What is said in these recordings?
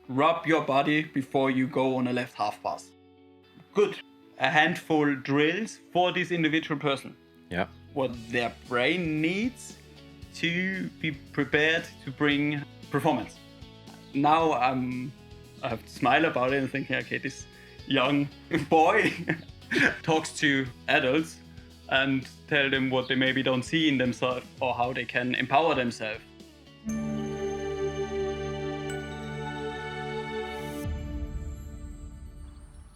rub your body before you go on a left half pass. Good. A handful drills for this individual person. Yeah. What their brain needs to be prepared to bring performance. Now I have to smile about it and thinking, okay, this young boy talks to adults and tell them what they maybe don't see in themselves or how they can empower themselves.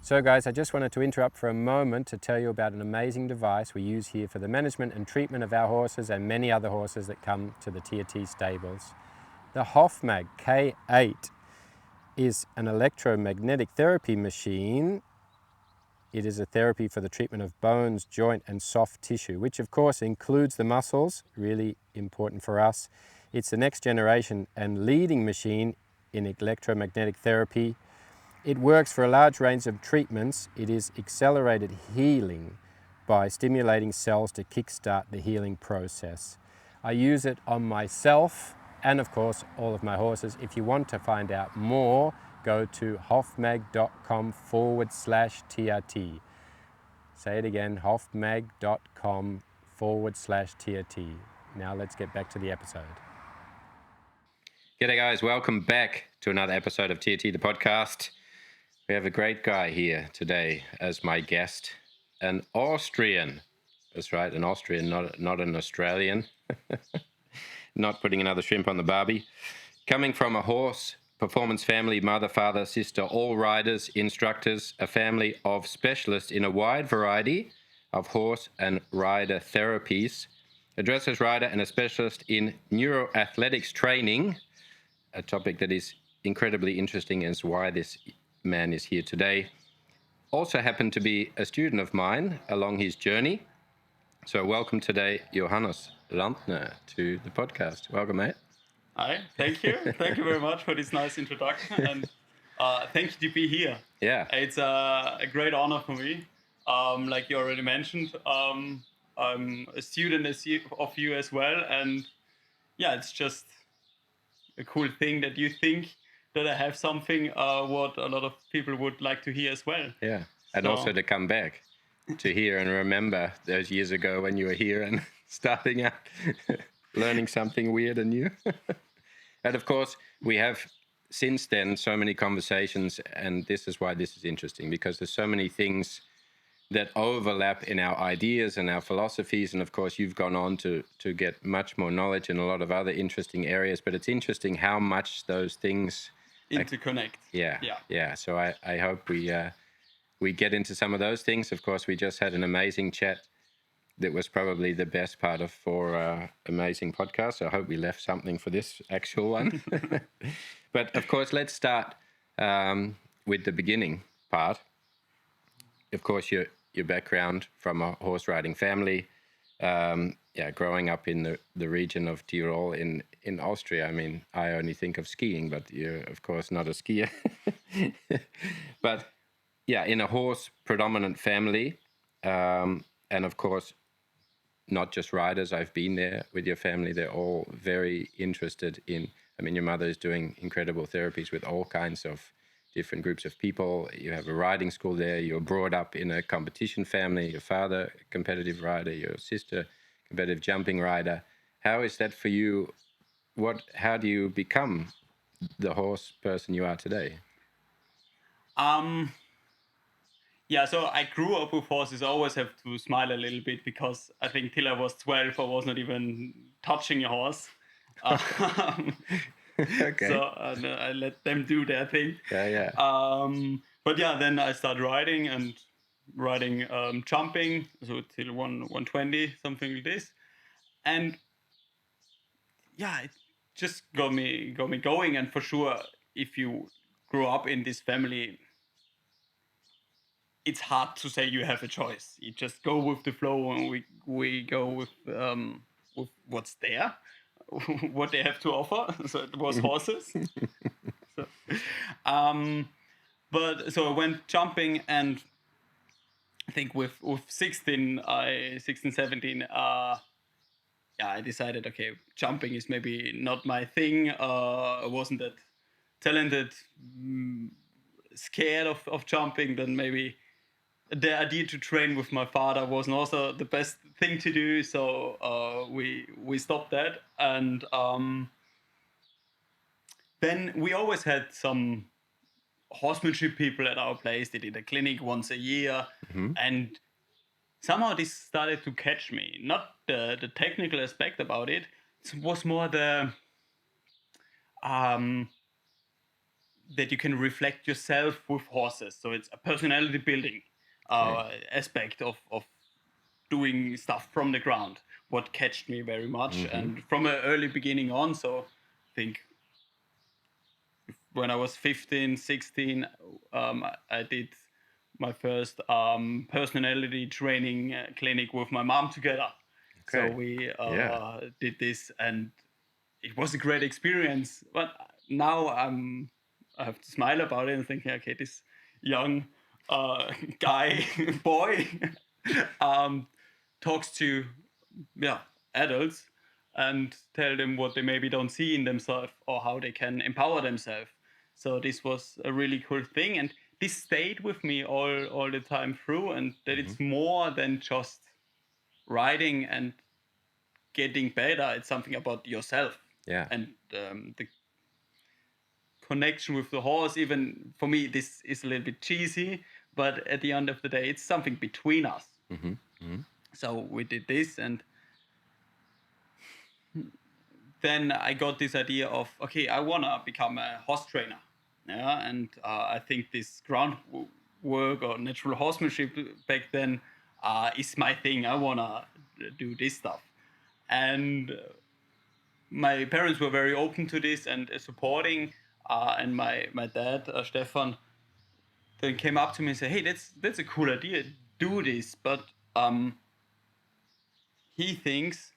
So guys, I just wanted to interrupt for a moment to tell you about an amazing device we use here for the management and treatment of our horses and many other horses that come to the TRT stables. The HOFMAG K8 is an electromagnetic therapy machine. It is a therapy for the treatment of bones, joint and soft tissue, which of course includes the muscles, really important for us. It's the next generation and leading machine in electromagnetic therapy. It works for a large range of treatments. It is accelerated healing by stimulating cells to kickstart the healing process. I use it on myself and of course all of my horses. If you want to find out more, go to hofmag.com/TRT. Say it again, hofmag.com/TRT. Now let's get back to the episode. G'day guys, welcome back to another episode of TRT the Podcast. We have a great guy here today as my guest, an Austrian. That's right, an Austrian, not an Australian. Not putting another shrimp on the barbie. Coming from a horse performance family, mother, father, sister, all riders, instructors, a family of specialists in a wide variety of horse and rider therapies, a dressage rider and a specialist in neuro athletics training, a topic that is incredibly interesting as why this man is here today. Also happened to be a student of mine along his journey. So welcome today, Johannes Rantner, to the podcast. Welcome, mate. Hi, thank you. Thank you very much for this nice introduction, and thank you to be here. Yeah. It's a great honor for me. Like you already mentioned, I'm a student of you as well, and yeah, it's just a cool thing that you think that I have something what a lot of people would like to hear as well. Yeah, and also to come back to hear and remember those years ago when you were here and starting out, learning something weird and new. And of course, we have since then so many conversations, and this is why this is interesting, because there's so many things that overlap in our ideas and our philosophies. And of course, you've gone on to get much more knowledge in a lot of other interesting areas, but it's interesting how much those things interconnect. Yeah. So I hope we get into some of those things. Of course, we just had an amazing chat that was probably the best part of 4 amazing podcasts. So I hope we left something for this actual one. But of course, let's start with the beginning part. Of course, your background from a horse riding family, growing up in the region of Tirol in Austria. I mean, I only think of skiing, but you're of course not a skier. But yeah, in a horse predominant family, and of course, not just riders. I've been there with your family. They're all very interested in, I mean, your mother is doing incredible therapies with all kinds of different groups of people. You have a riding school there. You're brought up in a competition family. Your father, competitive rider. Your sister, competitive jumping rider. How is that for you? How do you become the horse person you are today? Yeah, so I grew up with horses. I always have to smile a little bit because I think till I was 12, I was not even touching a horse. Okay. So I let them do their thing. Yeah. But yeah, then I started riding jumping, so till 120, something like this. And yeah, it just got me going. And for sure, if you grow up in this family, it's hard to say you have a choice. You just go with the flow, and we go with what's there, what they have to offer. So it was horses. But so I went jumping, and I think with 16, 17, I decided, okay, jumping is maybe not my thing. I wasn't that talented, scared of jumping, then maybe the idea to train with my father wasn't also the best thing to do. So we stopped that, and then we always had some horsemanship people at our place. They did a clinic once a year, and somehow this started to catch me. Not the technical aspect about it. It was more the that you can reflect yourself with horses. So it's a personality building aspect of doing stuff from the ground. What catched me very much, and from an early beginning on. So I think when I was 15, 16, I did my first personality training clinic with my mom together. So we did this, and it was a great experience. But now I have to smile about it and thinking, okay, this young guy, boy, talks to adults and tell them what they maybe don't see in themselves or how they can empower themselves. So this was a really cool thing, and this stayed with me all the time through, and that it's more than just riding and getting better. It's something about yourself. And the connection with the horse. Even for me, this is a little bit cheesy, but at the end of the day, it's something between us. So we did this, and then I got this idea of, okay, I want to become a horse trainer. And I think this groundwork or natural horsemanship back then is my thing. I want to do this stuff. And my parents were very open to this and supporting. And my dad, Stefan, then came up to me and said, hey, that's a cool idea. Do this. But he thinks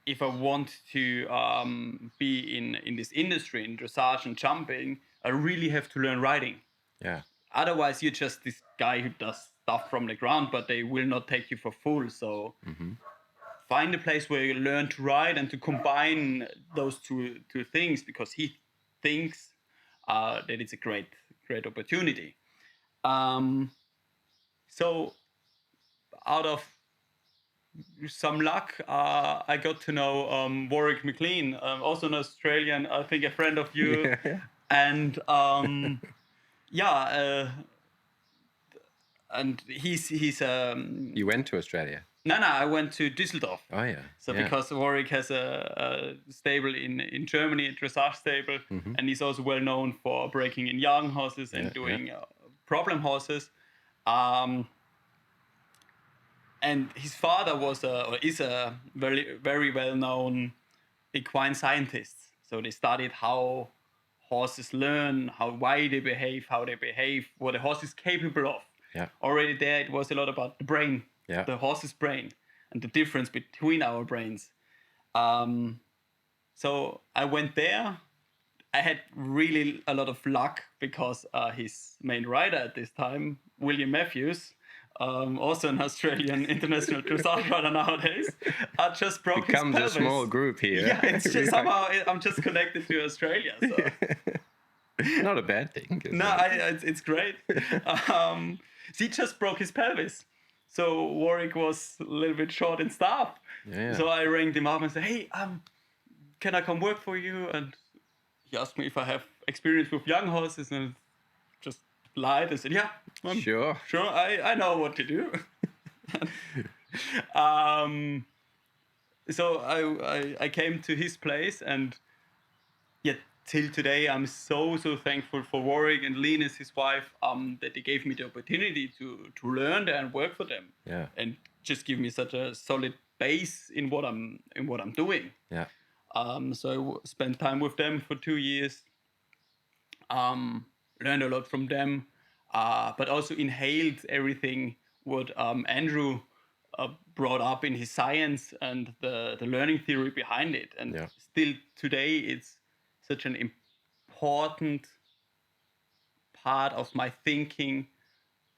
if I want to be in this industry, in dressage and jumping, I really have to learn riding. Otherwise, you're just this guy who does stuff from the ground, but they will not take you for full. So find a place where you learn to ride and to combine those two things, because he thinks that it's a great opportunity. So out of some luck, I got to know Warwick McLean, also an Australian, I think a friend of you. And and he's You went to Australia? No, I went to Düsseldorf. Oh yeah. So because Warwick has a stable in Germany, a dressage stable, and he's also well known for breaking in young horses and doing problem horses. And his father is a very, very well-known equine scientist. So they studied how horses learn, why they behave, how they behave, what a horse is capable of. Already there, it was a lot about the brain, the horse's brain, and the difference between our brains. So I went there. I had really a lot of luck because his main rider at this time, William Matthews, also an Australian international dressage rider nowadays, just broke his pelvis. Becomes a small group here. Yeah, it's just somehow I'm just connected to Australia. So. Not a bad thing. No, it's great. He just broke his pelvis. So Warwick was a little bit short in staff. So I rang him up and said, hey, can I come work for you? And he asked me if I have experience with young horses, and just lied and said, yeah, sure, I know what to do. So I came to his place, and yet till today I'm so thankful for Warwick and Linus, his wife, that they gave me the opportunity to learn there and work for them, and just give me such a solid base in what I'm doing. So I spent time with them for 2 years, learned a lot from them, but also inhaled everything what Andrew brought up in his science and the learning theory behind it. And still today, it's such an important part of my thinking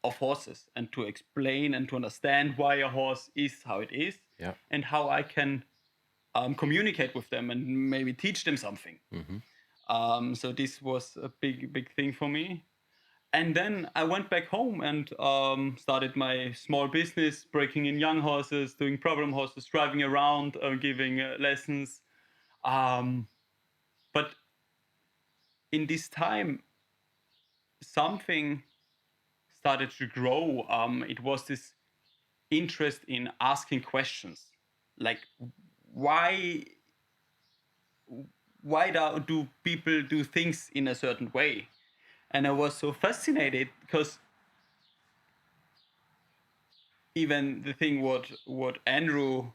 of horses, and to explain and to understand why a horse is how it is, and how I can communicate with them and maybe teach them something. So this was a big thing for me. And then I went back home and started my small business, breaking in young horses, doing problem horses, driving around, giving lessons. But in this time, something started to grow. It was this interest in asking questions, like why do people do things in a certain way? And I was so fascinated because even the thing what Andrew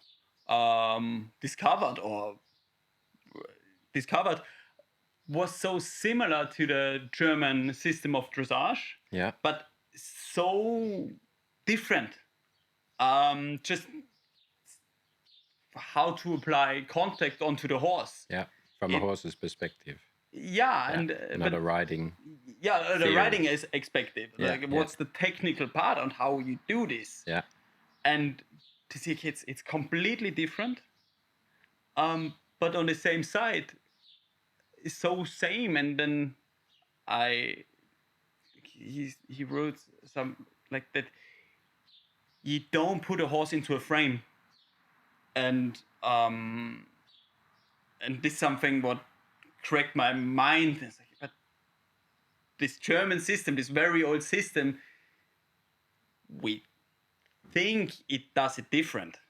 discovered was so similar to the German system of dressage, Yeah. but so different. Just how to apply contact onto the horse. Yeah. From a horse's perspective. Yeah, Yeah. and Not a riding. Yeah, the theory. riding is expected. Yeah, Like, what's the technical part on how you do this? Yeah. And to see kids, it's completely different. But on the same side, it's so same. And then he wrote some like that. You don't put a horse into a frame, and this is something what cracked my mind. It's like, but this German system, this very old system, we think it does it different.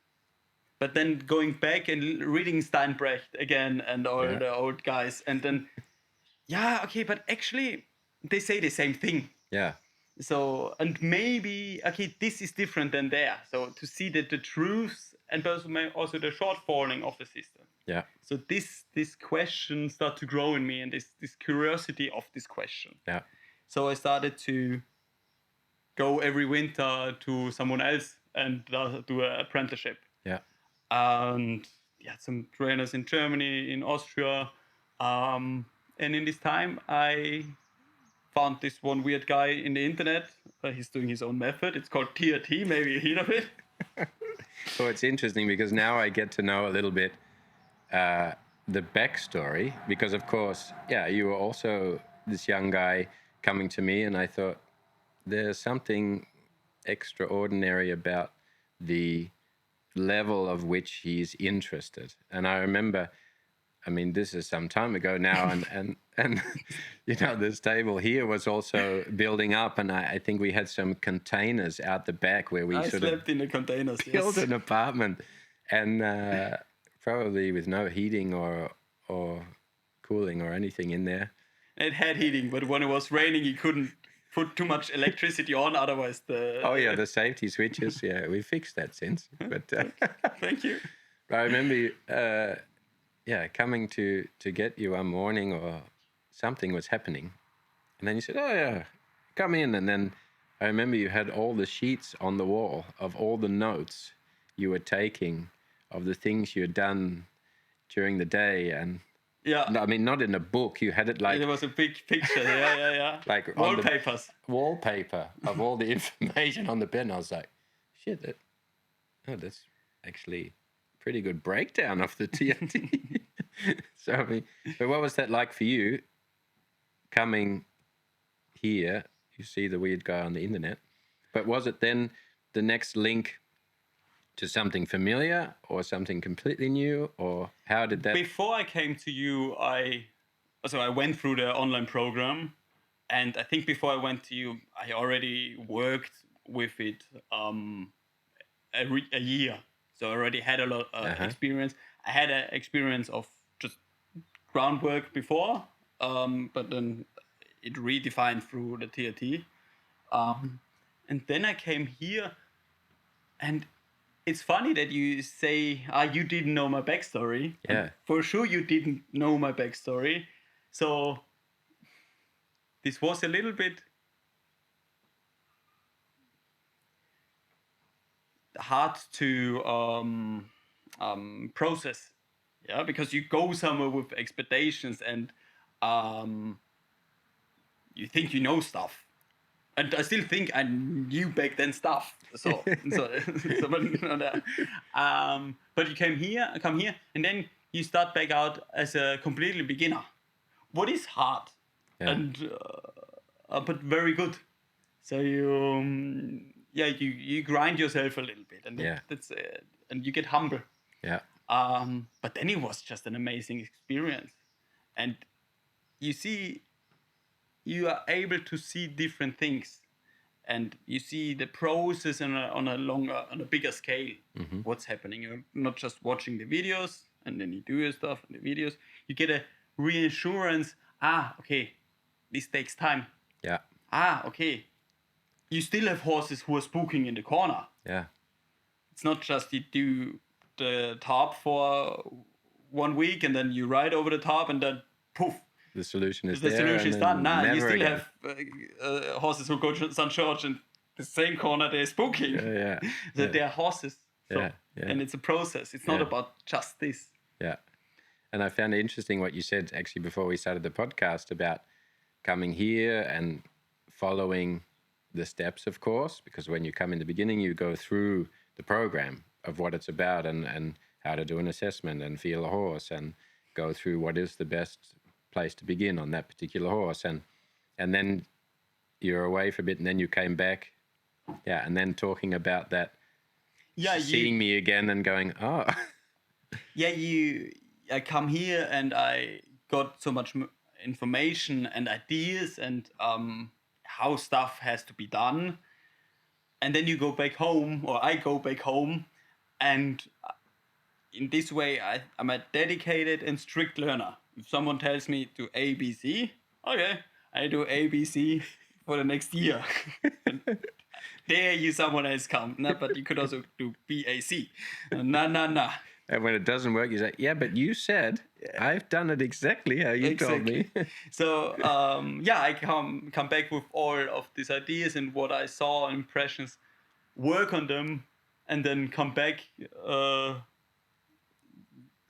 But then going back and reading Steinbrecht again and all the old guys, and then, okay, but actually they say the same thing. Yeah. So, and maybe, okay, this is different than there. So to see that the truths and also the shortfalling of the system. Yeah. So this question started to grow in me, and this curiosity of this question. Yeah. So I started to go every winter to someone else and do an apprenticeship. Yeah. And some trainers in Germany, in Austria. And in this time, I found this one weird guy in the internet. He's doing his own method. It's called TRT. Maybe you heard of it. So it's interesting because now I get to know a little bit the backstory. Because, of course, you were also this young guy coming to me, and I thought there's something extraordinary about the level of which he's interested. And I remember, I mean, this is some time ago now, and you know, this table here was also building up, and I think we had some containers out the back where we slept in the containers. built an apartment, and probably with no heating or cooling or anything in there. It had heating, but when it was raining, you couldn't put too much electricity on, otherwise the safety switches. Yeah, we fixed that since. But thank you. I remember coming to get you one morning, or something was happening, and then you said, "Oh yeah, come in." And then I remember you had all the sheets on the wall of all the notes you were taking of the things you had done during the day, and I mean, not in a book. You had it like there was a big picture. Yeah. Like wallpaper of all the information on the pen. I was like, shit, that's actually a pretty good breakdown of the TRT. So I mean, but what was that like for you? Coming here, you see the weird guy on the internet, but was it then the next link to something familiar or something completely new, or how did that? Before I came to you, I went through the online program, and I think before I went to you, I already worked with it a year, so I already had a lot of experience. I had an experience of just groundwork before, but then it redefined through the TRT, and then I came here, and it's funny that you say you didn't know my backstory. Yeah. And for sure you didn't know my backstory. So this was a little bit hard to process. Yeah, because you go somewhere with expectations, and you think you know stuff. And I still think I knew back then stuff. But you come here, and then you start back out as a completely beginner, what is hard, and but very good. So you grind yourself a little bit, and that's and you get humble. Yeah. But then it was just an amazing experience, and you are able to see different things, and you see the process on a bigger scale. What's happening? You're not just watching the videos and then you do your stuff in the videos. You get a reassurance. Okay, this takes time. Yeah. Okay, you still have horses who are spooking in the corner. Yeah. It's not just you do the top for 1 week and then you ride over the top and then poof, the solution is the there. solution is done. You still again. have horses who go to St. George in the same corner they're spooking. They're horses. And it's a process. It's not about just this. Yeah. And I found it interesting what you said actually before we started the podcast about coming here and following the steps, of course, because when you come in the beginning, you go through the program of what it's about and how to do an assessment and feel a horse and go through what is the best place to begin on that particular horse. And then you're away for a bit and then you came back. Yeah. And then talking about that, seeing me again and going, oh. I come here and I got so much information and ideas and how stuff has to be done. And then you go back home, or I go back home, and in this way I'm a dedicated and strict learner. If someone tells me to ABC, okay, I do ABC for the next year. There someone else come. No, but you could also do BAC. No. And when it doesn't work, you say, yeah, but you said I've done it exactly how you told me. So, I come back with all of these ideas and what I saw, impressions, work on them, and then come back 2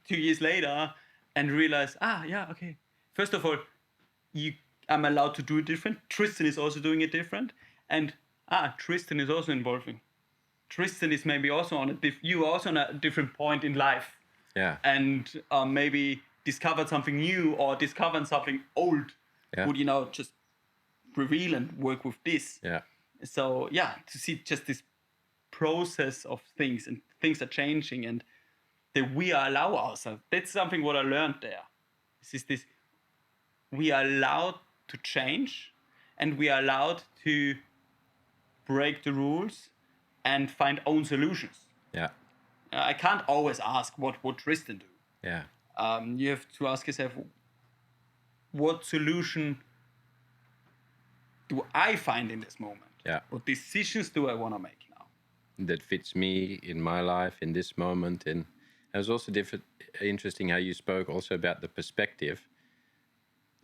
years later and realize, okay. First of all, I'm allowed to do it different. Tristan is also doing it different. And Tristan is also involving. Tristan is maybe also you are also on a different point in life. Yeah. And maybe discovered something new or discovered something old. Yeah. Would just reveal and work with this. Yeah. So to see just this process of things, and things are changing, and that we are allow ourselves. That's something what I learned there. This we are allowed to change, and we are allowed to break the rules and find own solutions. Yeah. I can't always ask what would Tristan do. Yeah. You have to ask yourself, what solution do I find in this moment? Yeah. What decisions do I want to make now? That fits me in my life in this moment. And it was also interesting how you spoke also about the perspective.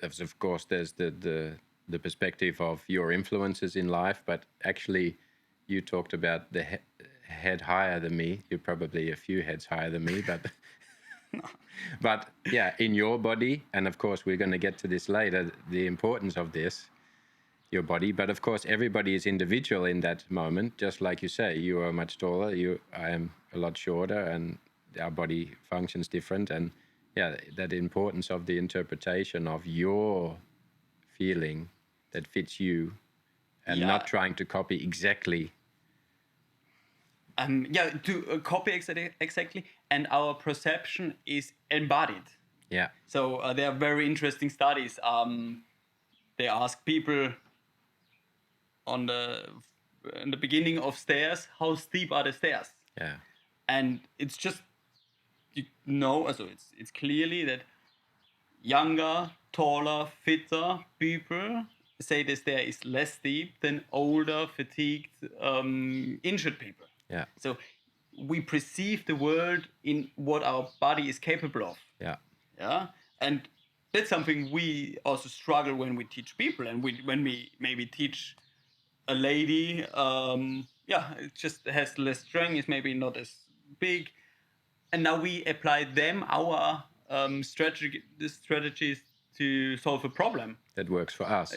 Of course, there's the perspective of your influences in life, but actually you talked about the head higher than me. You're probably a few heads higher than me, but but in your body, and of course we're going to get to this later, the importance of this, your body. But of course everybody is individual in that moment, just like you say. You are much taller, I am a lot shorter, and our body functions different. And that importance of the interpretation of your feeling that fits you, and not trying to copy exactly. To copy exactly, and our perception is embodied. Yeah. So there are very interesting studies. They ask people in the beginning of stairs, how steep are the stairs? Yeah. And it's just, so it's clearly that younger, taller, fitter people say the stair is less steep than older, fatigued, injured people. Yeah. So we perceive the world in what our body is capable of. Yeah. Yeah. And that's something we also struggle when we teach people, and when we maybe teach a lady, it just has less strength, is maybe not as big, and now we apply them our strategies to solve a problem that works for us.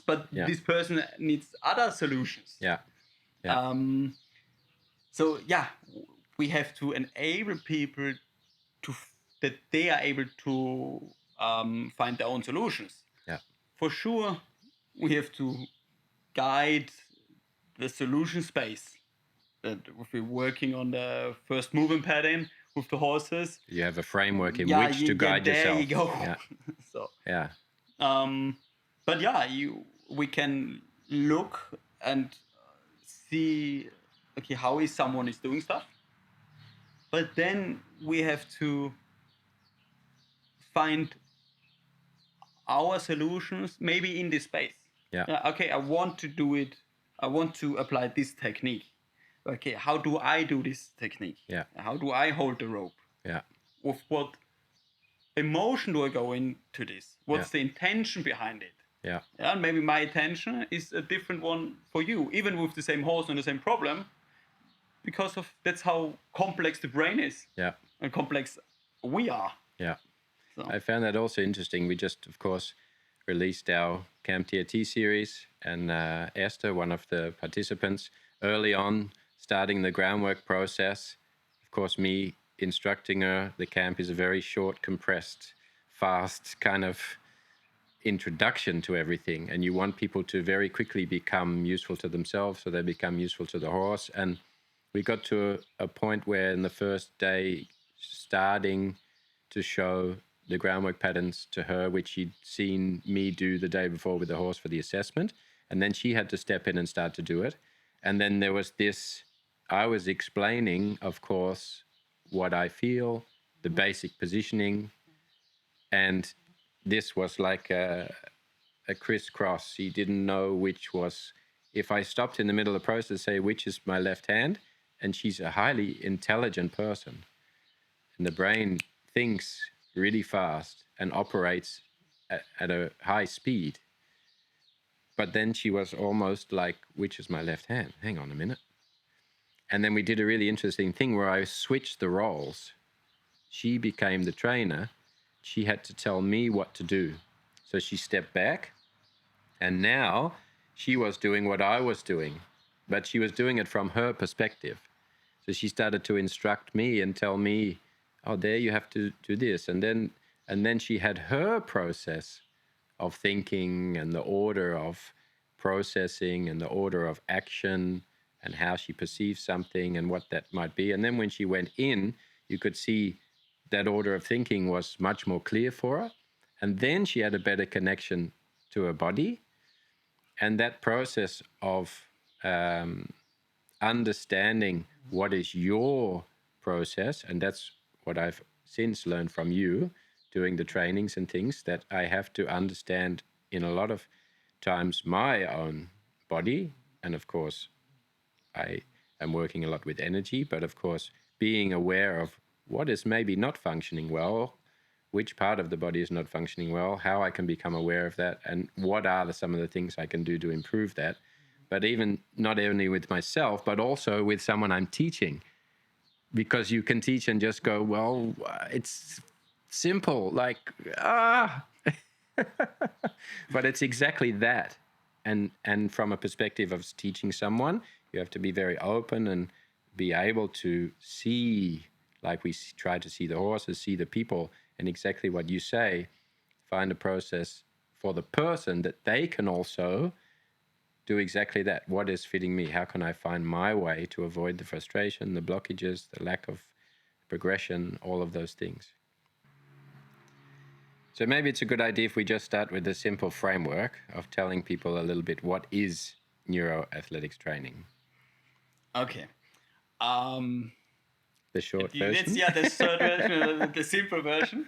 But this person needs other solutions. Yeah. We have to enable people that they are able to find their own solutions. Yeah. For sure, we have to guide the solution space. That if we're working on the first movement pattern with the horses, You have a framework in which to guide there yourself. You go. Yeah. So Yeah. but yeah, we can look and see, okay, how is someone is doing stuff, but then we have to find our solutions maybe in this space. Yeah. Okay, I want to do it. I want to apply this technique. Okay, how do I do this technique? Yeah. How do I hold the rope? Yeah. With what emotion do I go into this? What's the intention behind it? Yeah. And maybe my attention is a different one for you, even with the same horse and the same problem, because of that's how complex the brain is. Yeah. And complex we are. Yeah. So. I found that also interesting. We just, of course, released our Camp TRT series, and Esther, one of the participants, early on, starting the groundwork process. Of course, me instructing her. The camp is a very short, compressed, fast kind of introduction to everything, and you want people to very quickly become useful to themselves, so they become useful to the horse. And we got to a point where in the first day, starting to show the groundwork patterns to her, which she'd seen me do the day before with the horse for the assessment, and then she had to step in and start to do it. And then there was this, I was explaining, of course, what I feel, the basic positioning, and this was like a crisscross. He didn't know which was, if I stopped in the middle of the process, say which is my left hand, and she's a highly intelligent person, and the brain thinks really fast and operates at a high speed. But then she was almost like, which is my left hand? Hang on a minute. And then we did a really interesting thing where I switched the roles. She became the trainer. She had to tell me what to do. So she stepped back, and now she was doing what I was doing, but she was doing it from her perspective. So she started to instruct me and tell me, oh, there you have to do this. And then she had her process of thinking and the order of processing and the order of action and how she perceives something and what that might be. And then when she went in, you could see that order of thinking was much more clear for her. And then she had a better connection to her body. And that process of understanding what is your process, and that's what I've since learned from you doing the trainings and things, that I have to understand in a lot of times my own body. And of course, I am working a lot with energy, but of course, being aware of what is maybe not functioning well, which part of the body is not functioning well, how I can become aware of that, and what are some of the things I can do to improve that. But even not only with myself, but also with someone I'm teaching. Because you can teach and just go, well, it's simple, like, but it's exactly that. And from a perspective of teaching someone, you have to be very open and be able to see, like we try to see the horses, see the people, and exactly what you say, find a process for the person that they can also do exactly that. What is fitting me? How can I find my way to avoid the frustration, the blockages, the lack of progression, all of those things? So maybe it's a good idea if we just start with a simple framework of telling people a little bit what is neuroathletics training. Okay. The short version? The short version, the simple version.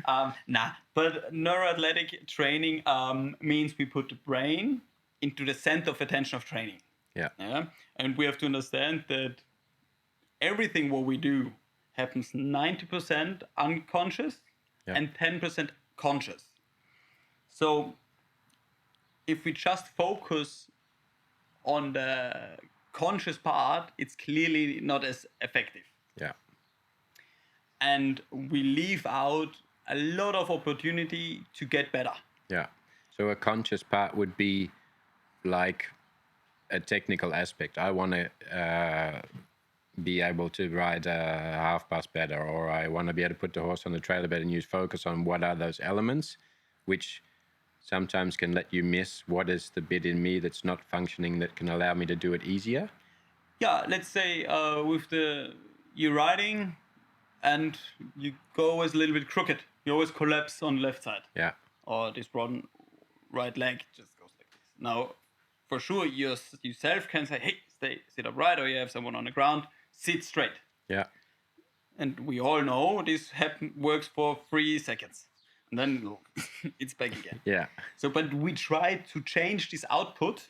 But neuroathletic training means we put the brain into the center of attention of training. Yeah. And we have to understand that everything what we do happens 90% unconscious and 10% conscious. So if we just focus on the conscious part, it's clearly not as effective. Yeah. And we leave out a lot of opportunity to get better. Yeah. So a conscious part would be like a technical aspect. I want to be able to ride a half bus better, or I want to be able to put the horse on the trailer better, and you focus on what are those elements, which sometimes can let you miss what is the bit in me that's not functioning that can allow me to do it easier. Yeah, let's say you're riding and you go always a little bit crooked. You always collapse on the left side. Yeah. Or this right leg just goes like this. Now, for sure, yourself can say, hey, sit upright, or you have someone on the ground, sit straight. Yeah. And we all know this works for 3 seconds. And then look, it's back again. Yeah. So, but we try to change this output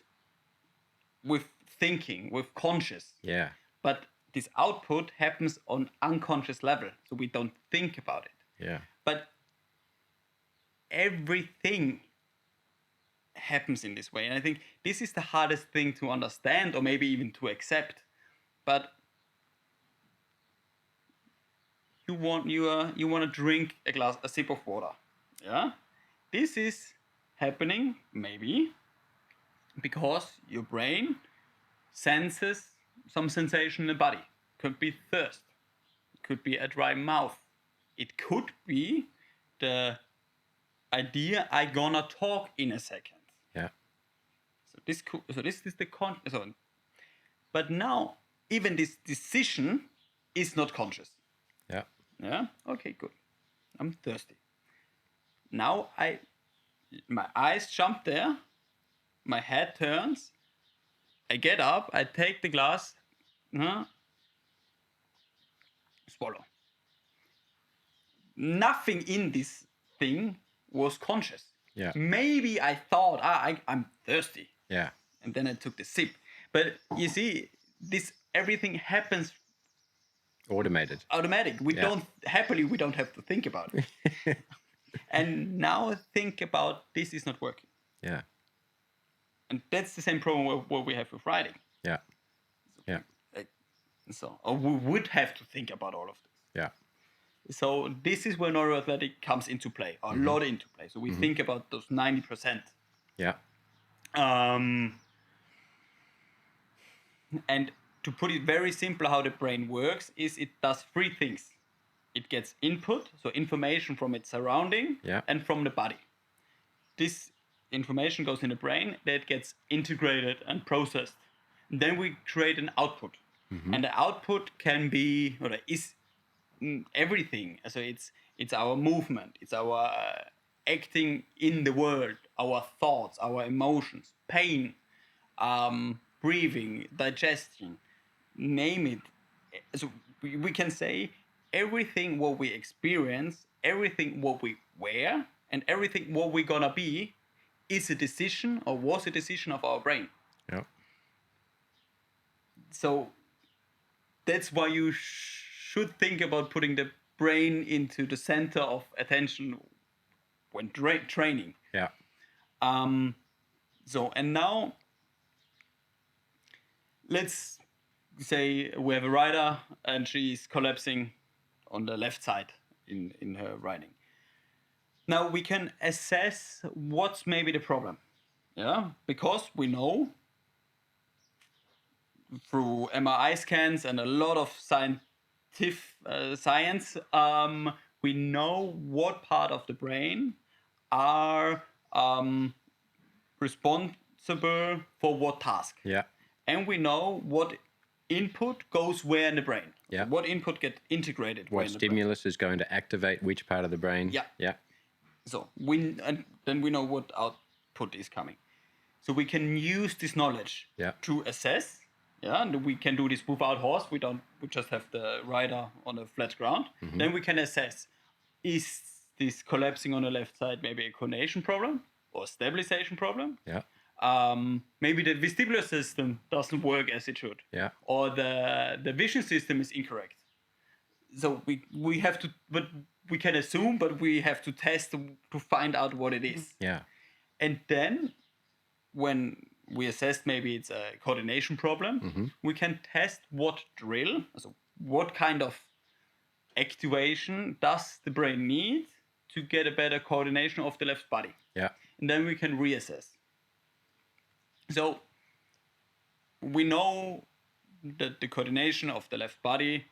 with thinking, with conscious. Yeah. But this output happens on unconscious level, so we don't think about it. Yeah. But everything happens in this way, and I think this is the hardest thing to understand, or maybe even to accept. But you want to drink a sip of water, yeah? This is happening maybe because your brain senses some sensation in the body. Could be thirst, it could be a dry mouth, it could be the idea I gonna talk in a second. Yeah. So this is the but now even this decision is not conscious. Yeah. Yeah. Okay. Good. I'm thirsty. Now my eyes jump there. My head turns. I get up. I take the glass. Swallow. Nothing in this thing was conscious. Yeah. Maybe I thought, I'm thirsty. Yeah. And then I took the sip. But you see, everything happens automatic. We don't have to think about it. And now think about this is not working. Yeah. And that's the same problem what we have with riding. Yeah. Yeah. Or we would have to think about all of this. Yeah. So this is where neuroathletic comes into play, a lot into play. So we think about those 90%. Yeah. And to put it very simple, how the brain works is it does 3 things. It gets input, so information from its surrounding and from the body. This information goes in the brain, that gets integrated and processed. And then we create an output. And the output can be, or is everything. So it's our movement, it's our acting in the world, our thoughts, our emotions, pain, breathing, digestion, name it. So we can say everything what we experience, everything what we wear, and everything what we're gonna be is a decision or was a decision of our brain. Yeah. So that's why you should think about putting the brain into the center of attention when training. Yeah. So, and now let's say we have a rider and she's collapsing on the left side in her riding. Now we can assess what's maybe the problem. Yeah, because we know through MRI scans and a lot of science, we know what part of the brain are responsible for what task. Yeah. And we know what input goes where in the brain. Yeah. So what input get integrated. What stimulus is going to activate which part of the brain. Yeah. Yeah. So then we know what output is coming. So we can use this knowledge to assess. Yeah, and we can do this without horse. We just have the rider on a flat ground. Then we can assess, is this collapsing on the left side maybe a coordination problem or a stabilization problem? Yeah. Maybe the vestibular system doesn't work as it should. Yeah. Or the vision system is incorrect. So we have to, but we can assume, but we have to test to find out what it is. Yeah. And then when we assess maybe it's a coordination problem, we can test what drill, so what kind of activation does the brain need to get a better coordination of the left body. Yeah. And then we can reassess. So we know that the coordination of the left body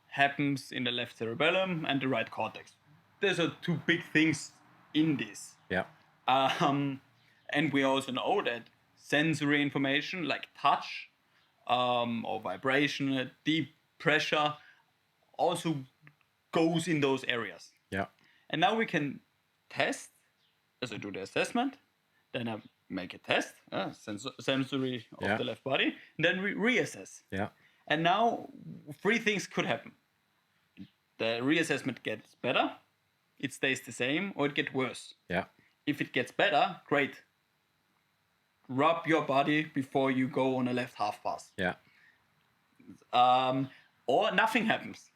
happens in the left cerebellum and the right cortex. Those are two big things in this. Yeah. And we also know that sensory information like touch or vibration, deep pressure also goes in those areas. Yeah. And now we can test, as I do the assessment, then I make a test, sensory of the left body, and then we reassess. Yeah. And now 3 things could happen. The reassessment gets better, it stays the same, or it gets worse. Yeah. If it gets better, great. Rub your body before you go on a left half pass. Yeah. Or nothing happens.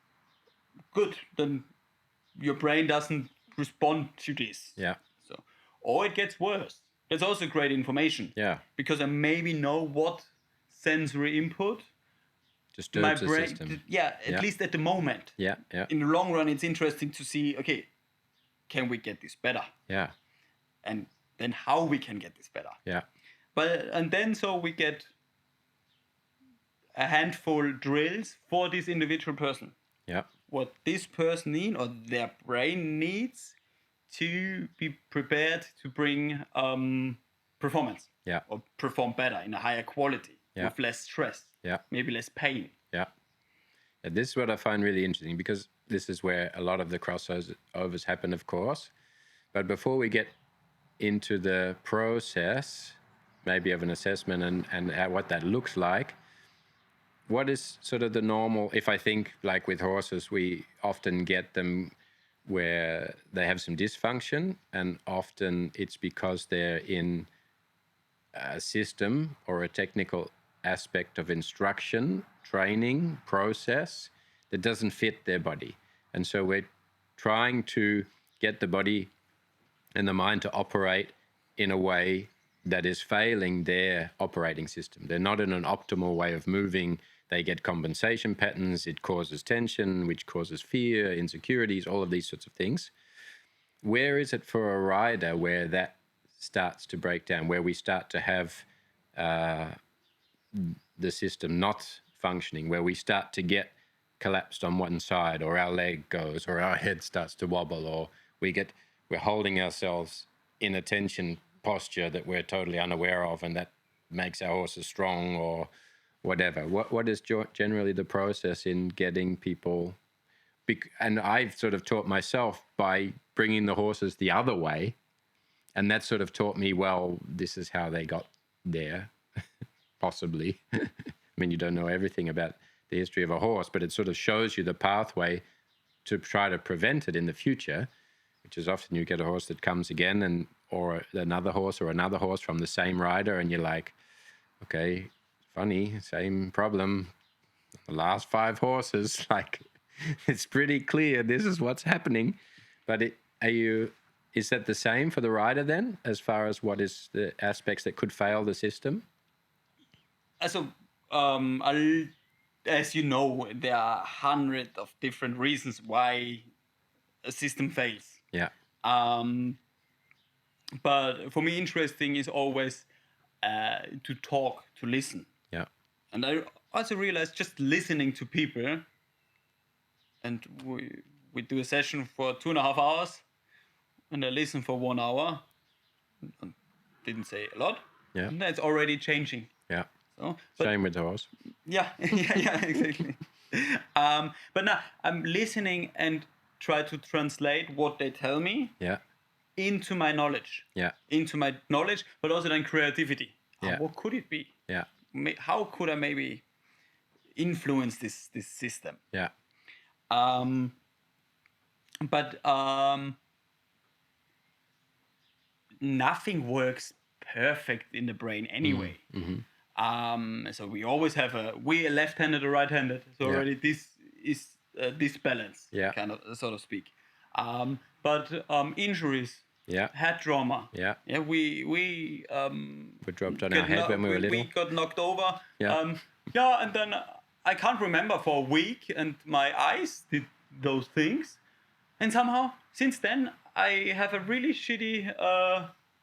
Good, then your brain doesn't respond to this. Yeah. So, or it gets worse. That's also great information. Yeah. Because I maybe know what sensory input Disturbs my the brain. system. At least at the moment. Yeah. Yeah. In the long run, it's interesting to see. Okay, can we get this better? Yeah. And then how we can get this better. Yeah. And then so we get a handful drills for this individual person. Yeah. What this person needs or their brain needs to be prepared to bring performance. Yeah. Or perform better in a higher quality with less stress. Yeah. Maybe less pain. Yeah. And this is what I find really interesting, because this is where a lot of the crossovers happen, of course. But before we get into the process, maybe of an assessment and what that looks like, what is sort of the normal, if I think like with horses, we often get them where they have some dysfunction, and often it's because they're in a system or a technical aspect of instruction, training, process that doesn't fit their body. And so we're trying to get the body and the mind to operate in a way that is failing their operating system. They're not in an optimal way of moving. They get compensation patterns. It causes tension, which causes fear, insecurities, all of these sorts of things. Where is it for a rider where that starts to break down, where we start to have the system not functioning, where we start to get collapsed on one side, or our leg goes, or our head starts to wobble, or we're holding ourselves in a tension posture that we're totally unaware of, and that makes our horses strong or whatever. What is generally the process in getting people? And I've sort of taught myself by bringing the horses the other way, and that sort of taught me, well, this is how they got there, possibly. I mean, you don't know everything about the history of a horse, but it sort of shows you the pathway to try to prevent it in the future, which is often you get a horse that comes again, or another horse from the same rider, and you're like, okay, funny, same problem. The last 5 horses, like, it's pretty clear this is what's happening. But is that the same for the rider then, as far as what is the aspects that could fail the system? So, as you know, there are hundreds of different reasons why a system fails. Yeah. But for me, interesting is always to talk, to listen. Yeah. And I also realized just listening to people, and we do a session for 2.5 hours, and I listen for 1 hour, didn't say a lot, Yeah. and that's already changing. Yeah. So, Same with the horse. Yeah, yeah, exactly. But now I'm listening and try to translate what they tell me Yeah. into my knowledge. Yeah. Into my knowledge, but also then creativity. Yeah. What could it be? Yeah. How could I maybe influence this system? Yeah. But nothing works perfect in the brain anyway. Mm-hmm. So we always have we're left-handed or right-handed. So Yeah. already this is disbalance, Yeah. kind of, so to speak. But injuries, Yeah. head trauma. Yeah. Yeah, we dropped on our head when we were little. We got knocked over. Yeah. And then I can't remember for a week, and my eyes did those things. And somehow, since then, I have a really shitty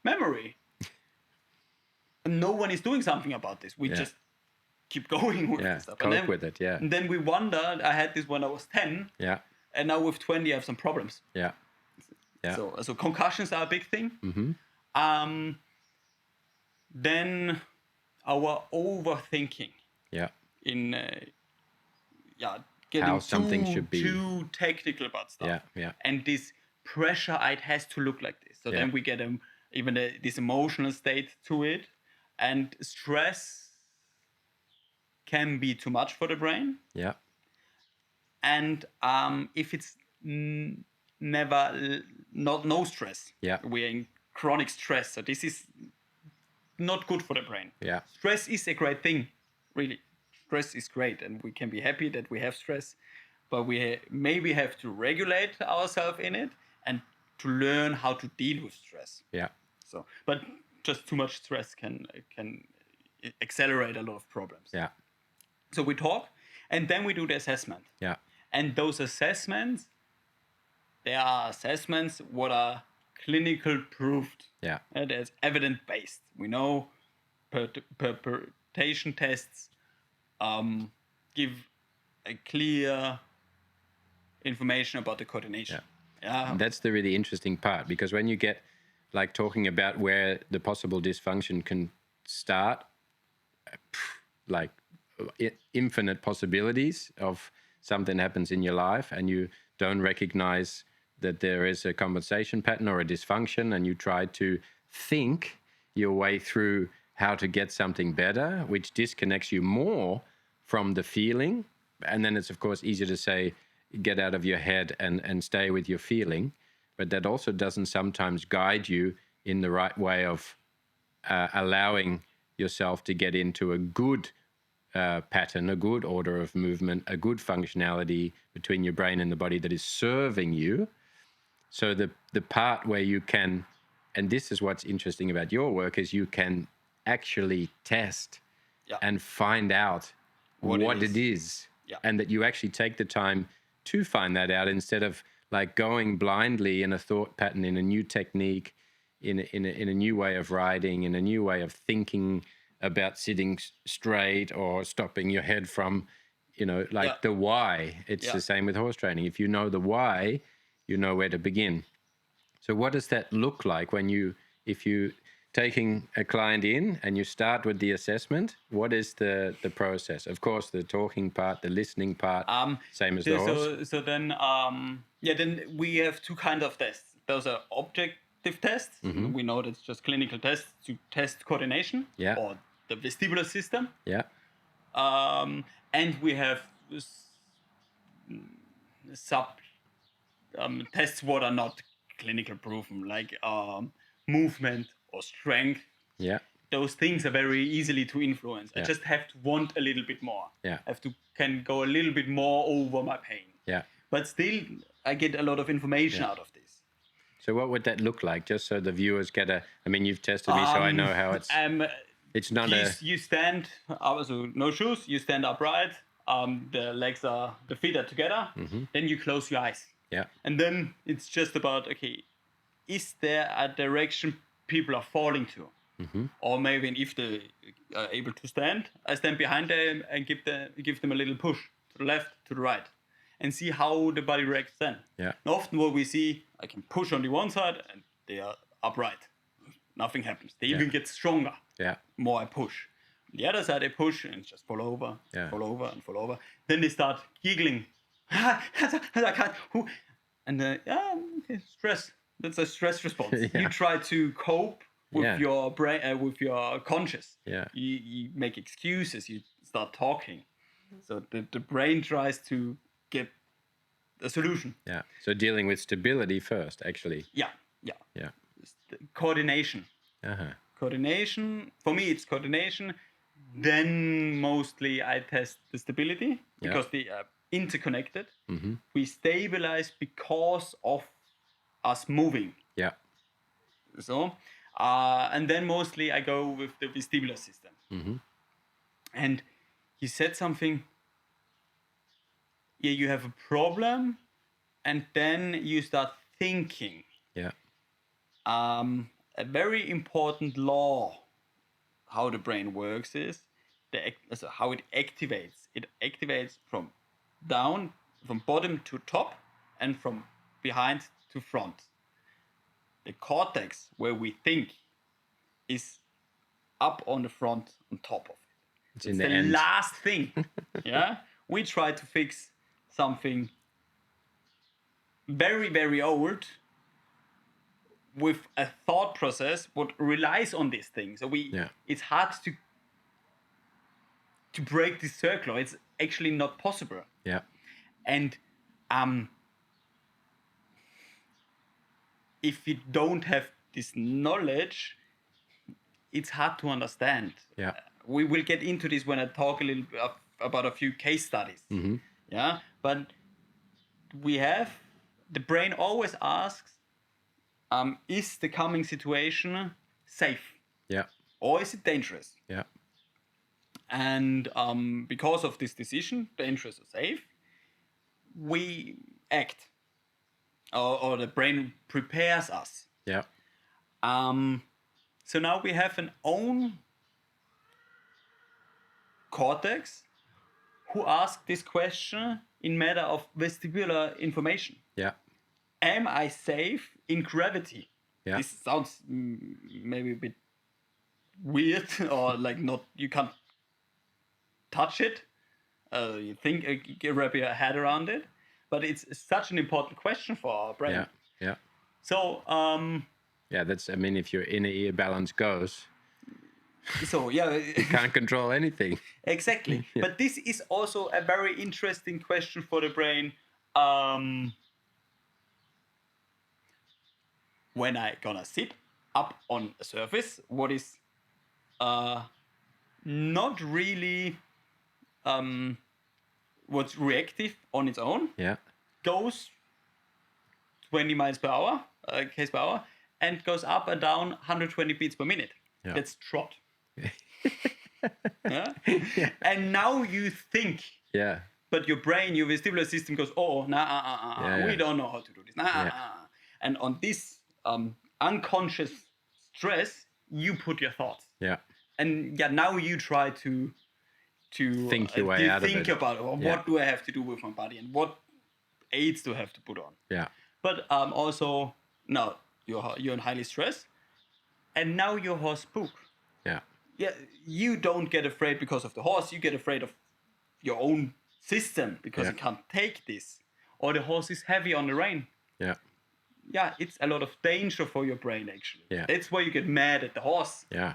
memory. And no one is doing something about this. We Yeah. just keep going with this stuff. Cope with it. Yeah. And then we wondered. I had this when I was 10. Yeah. And now with 20, I have some problems. Yeah. Yeah. So concussions are a big thing. Mm-hmm. Then our overthinking. Yeah. In getting how something should be too technical about stuff. Yeah. Yeah. And this pressure, it has to look like this. So then we get this emotional state to it, and stress can be too much for the brain. Yeah. And if it's no stress, we're in chronic stress. So this is not good for the brain. Yeah. Stress is a great thing, really. Stress is great, and we can be happy that we have stress, but we maybe have to regulate ourselves in it and to learn how to deal with stress. Yeah. So, but just too much stress can accelerate a lot of problems. Yeah. So we talk, and then we do the assessment. Yeah. And those assessments, there are assessments what are clinical proved. Yeah. And it's evidence based. We know interpretation tests give a clear information about the coordination. Yeah. That's the really interesting part, because when you get like talking about where the possible dysfunction can start, like infinite possibilities of something happens in your life, and you don't recognize that there is a compensation pattern or a dysfunction, and you try to think your way through how to get something better, which disconnects you more from the feeling. And then it's, of course, easier to say, get out of your head and stay with your feeling. But that also doesn't sometimes guide you in the right way of allowing yourself to get into a good pattern, a good order of movement, a good functionality between your brain and the body that is serving you. So the part where you can, and this is what's interesting about your work, is you can actually test and find out what it is. And that you actually take the time to find that out, instead of like going blindly in a thought pattern, in a new technique, in a new way of riding, in a new way of thinking about sitting straight or stopping your head from, the why. It's the same with horse training. If you know the why, you know where to begin. So what does that look like if you taking a client in and you start with the assessment? What is the process? Of course, the talking part, the listening part, same as the horse. So then, then we have two kinds of tests. Those are objective tests. Mm-hmm. We know that's just clinical tests to test coordination or the vestibular system. Yeah. And we have tests what are not clinical proven, like movement or strength. Yeah. Those things are very easily to influence. I just have to want a little bit more. Yeah. I can go a little bit more over my pain. Yeah. But still, I get a lot of information out of this. So what would that look like? Just so the viewers get you've tested me, so I know how it's. It's not You stand, so no shoes. You stand upright. The feet are together. Mm-hmm. Then you close your eyes. Yeah. And then it's just about, is there a direction people are falling to? Mm-hmm. Or maybe if they are able to stand, I stand behind them and give them a little push to the left, to the right, and see how the body reacts then. Yeah. And often what we see, I can push on the one side and they are upright. Nothing happens. They even get stronger. Yeah. More I push. The other side I push and just fall over, fall over and fall over. Then they start giggling. And stress. That's a stress response. Yeah. You try to cope with your brain, with your conscious. Yeah. You make excuses. You start talking. So the brain tries to get a solution. Yeah. So dealing with stability first, actually. Yeah. Coordination. Uh-huh. Coordination. For me, it's coordination. Then mostly I test the stability because they are interconnected. Mm-hmm. We stabilize because of us moving. Yeah. So, and then mostly I go with the vestibular system. Mm-hmm. And he said something. Yeah, you have a problem, and then you start thinking. Yeah. A very important law how the brain works is so how it activates. It activates from down, from bottom to top, and from behind to front. The cortex, where we think, is up on the front, on top of it. It's It's in the the end. last thing. Yeah, we try to fix something very, very old with a thought process what relies on this thing. So it's hard to break this circle. It's actually not possible. Yeah. And if you don't have this knowledge, it's hard to understand. Yeah. We will get into this when I talk a little bit about a few case studies. Mm-hmm. Yeah, but the brain always asks, is the coming situation safe? Yeah. Or is it dangerous? Yeah. And because of this decision, dangerous or safe, we act. Or the brain prepares us. Yeah. So now we have an own cortex who asks this question in matter of vestibular information. Yeah. Am I safe in gravity? Yeah. This sounds maybe a bit weird, or like not, you can't touch it. You think, wrap your head around it, but it's such an important question for our brain. Yeah. Yeah. So, yeah, that's, I mean, if your inner ear balance goes, so yeah, you can't control anything. exactly. Yeah. But this is also a very interesting question for the brain. When I gonna sit up on a surface, what is not really what's reactive on its own, Yeah. goes 20 miles per hour, k's per hour, and goes up and down 120 beats per minute. Yeah. That's trot. Yeah? And now you think, Yeah. but your brain, your vestibular system goes, oh, Yeah. we don't know how to do this. And on this unconscious stress, you put your thoughts. Yeah. And now you try to Think your way out of think it. about what do I have to do with my body and what aids do I have to put on. Yeah. But also now you're in highly stressed, and now your horse spook. Yeah. Yeah, you don't get afraid because of the horse. You get afraid of your own system because Yeah. you can't take this, or the horse is heavy on the rein. Yeah. Yeah, it's a lot of danger for your brain actually. Yeah. That's why you get mad at the horse. Yeah.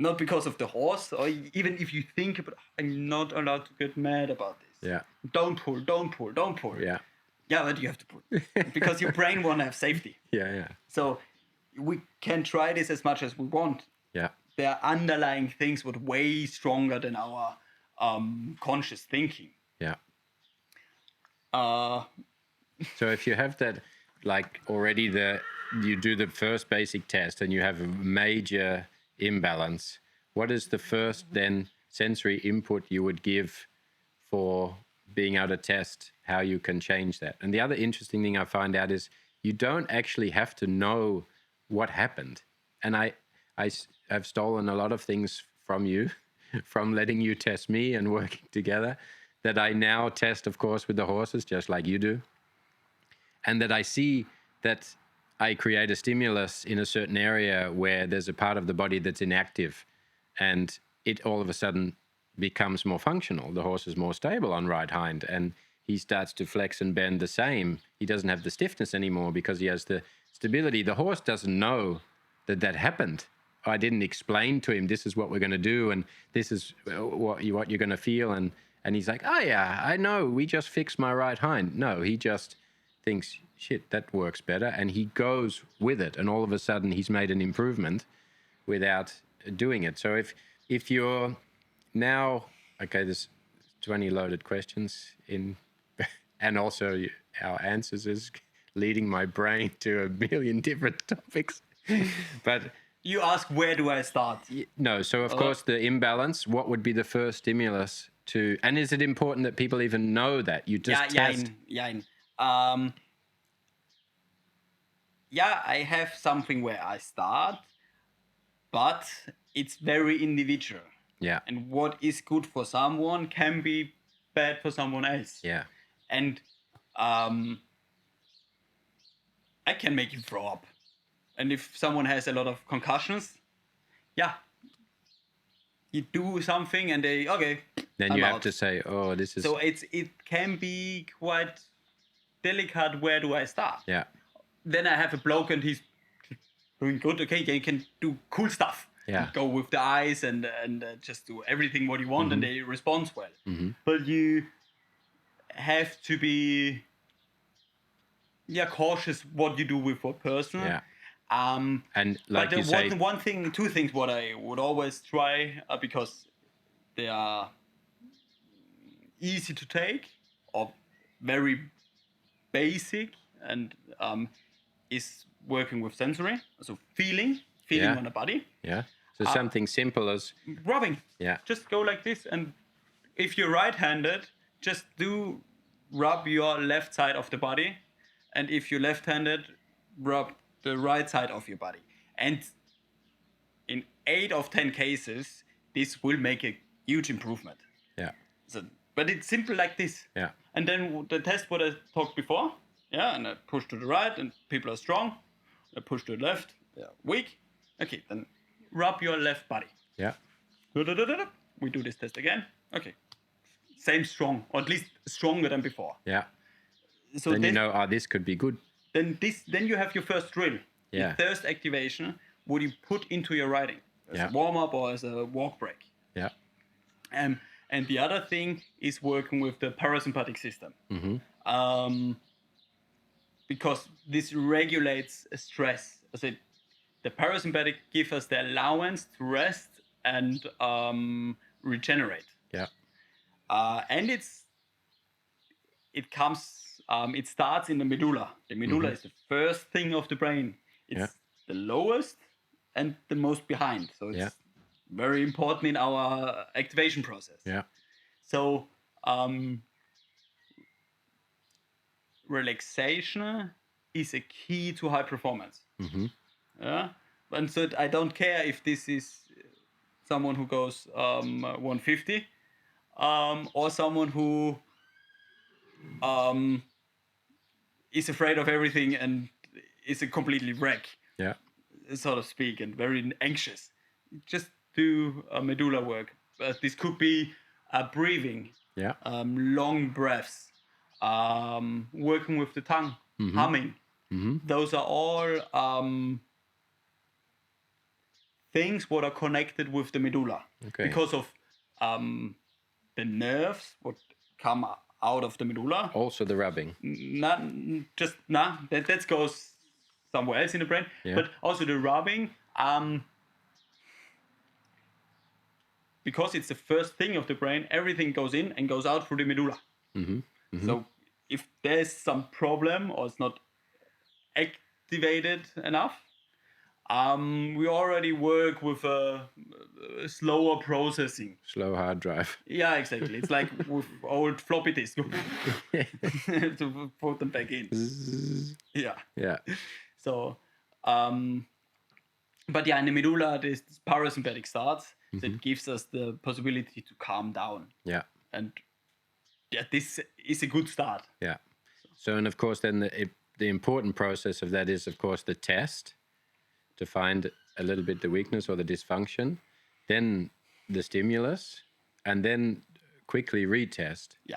Not because of the horse, or even if you think about, I'm not allowed to get mad about this. Yeah. Don't pull, don't pull, don't pull. Yeah. Yeah, but you have to pull because your brain want to have safety. Yeah. Yeah. So we can try this as much as we want. Yeah. There are underlying things that are way stronger than our conscious thinking. Yeah. So if you have that, like already you do the first basic test and you have a major imbalance, what is the first then sensory input you would give for being able to test how you can change that? And the other interesting thing I find out is you don't actually have to know what happened. And I have stolen a lot of things from you, from letting you test me and working together, that I now test, of course, with the horses, just like you do. And that I see that I create a stimulus in a certain area where there's a part of the body that's inactive, and it all of a sudden becomes more functional. The horse is more stable on right hind, and he starts to flex and bend the same. He doesn't have the stiffness anymore because he has the stability. The horse doesn't know that happened. I didn't explain to him, this is what we're going to do, and this is what you're going to feel. And he's like, oh yeah, I know, we just fixed my right hind. No, he just thinks, shit, that works better. And he goes with it. And all of a sudden he's made an improvement without doing it. So if you're now, okay, there's 20 loaded questions in, and also our answers is leading my brain to a million different topics. But you ask, where do I start? No, so of course the imbalance, what would be the first stimulus to, and is it important that people even know that? You just test? Yeah, I have something where I start, but it's very individual. Yeah. And what is good for someone can be bad for someone else. Yeah. And I can make you throw up. And if someone has a lot of concussions, yeah, you do something and they, okay, Then I'm you out. have to say, oh, this is... So it can be quite delicate. Where do I start? Yeah. Then I have a bloke and he's doing good. Okay, you can do cool stuff. Yeah. Go with the eyes and just do everything what you want and they respond well. But you have to be cautious what you do with what person. Yeah. And like but you say... two things what I would always try because they are easy to take or very basic and is working with sensory, so feeling on the body. Yeah. So something simple as rubbing. Yeah. Just go like this, and if you're right-handed, just rub your left side of the body, and if you're left-handed, rub the right side of your body. And in 8 of 10 cases, this will make a huge improvement. Yeah. So, but it's simple like this. Yeah. And then the test what I talked before, and I push to the right, and people are strong. I push to the left, they're weak. Okay, then rub your left body. Yeah. We do this test again. Okay. Same strong, or at least stronger than before. Yeah. So then you know, this could be good. Then you have your first drill. Yeah. The first activation, what you put into your riding. As a warm-up or as a walk break. Yeah. And the other thing is working with the parasympathetic system. Because this regulates stress. So the parasympathetic gives us the allowance to rest and regenerate. Yeah. And it starts in the medulla. The medulla is the first thing of the brain. It's the lowest and the most behind. So it's very important in our activation process. Yeah. So relaxation is a key to high performance. Yeah. And so I don't care if this is someone who goes 150 or someone who is afraid of everything and is a completely wreck, so to speak, and very anxious. Just do medulla work. This could be breathing, long breaths, working with the tongue, humming. Those are all things what are connected with the medulla because of the nerves what come out of the medulla. Also the rubbing. That goes somewhere else in the brain. But also the rubbing, because it's the first thing of the brain, everything goes in and goes out through the medulla. So if there's some problem or it's not activated enough, we already work with a slower processing. Slow hard drive. Yeah, exactly. It's like with old floppy disks to put them back in. Yeah. So, but in the medulla, this parasympathetic starts. So it gives us the possibility to calm down. Yeah. And this is a good start. Yeah. So, and of course, then the important process of that is, of course, the test to find a little bit the weakness or the dysfunction, then the stimulus, and then quickly retest. Yeah.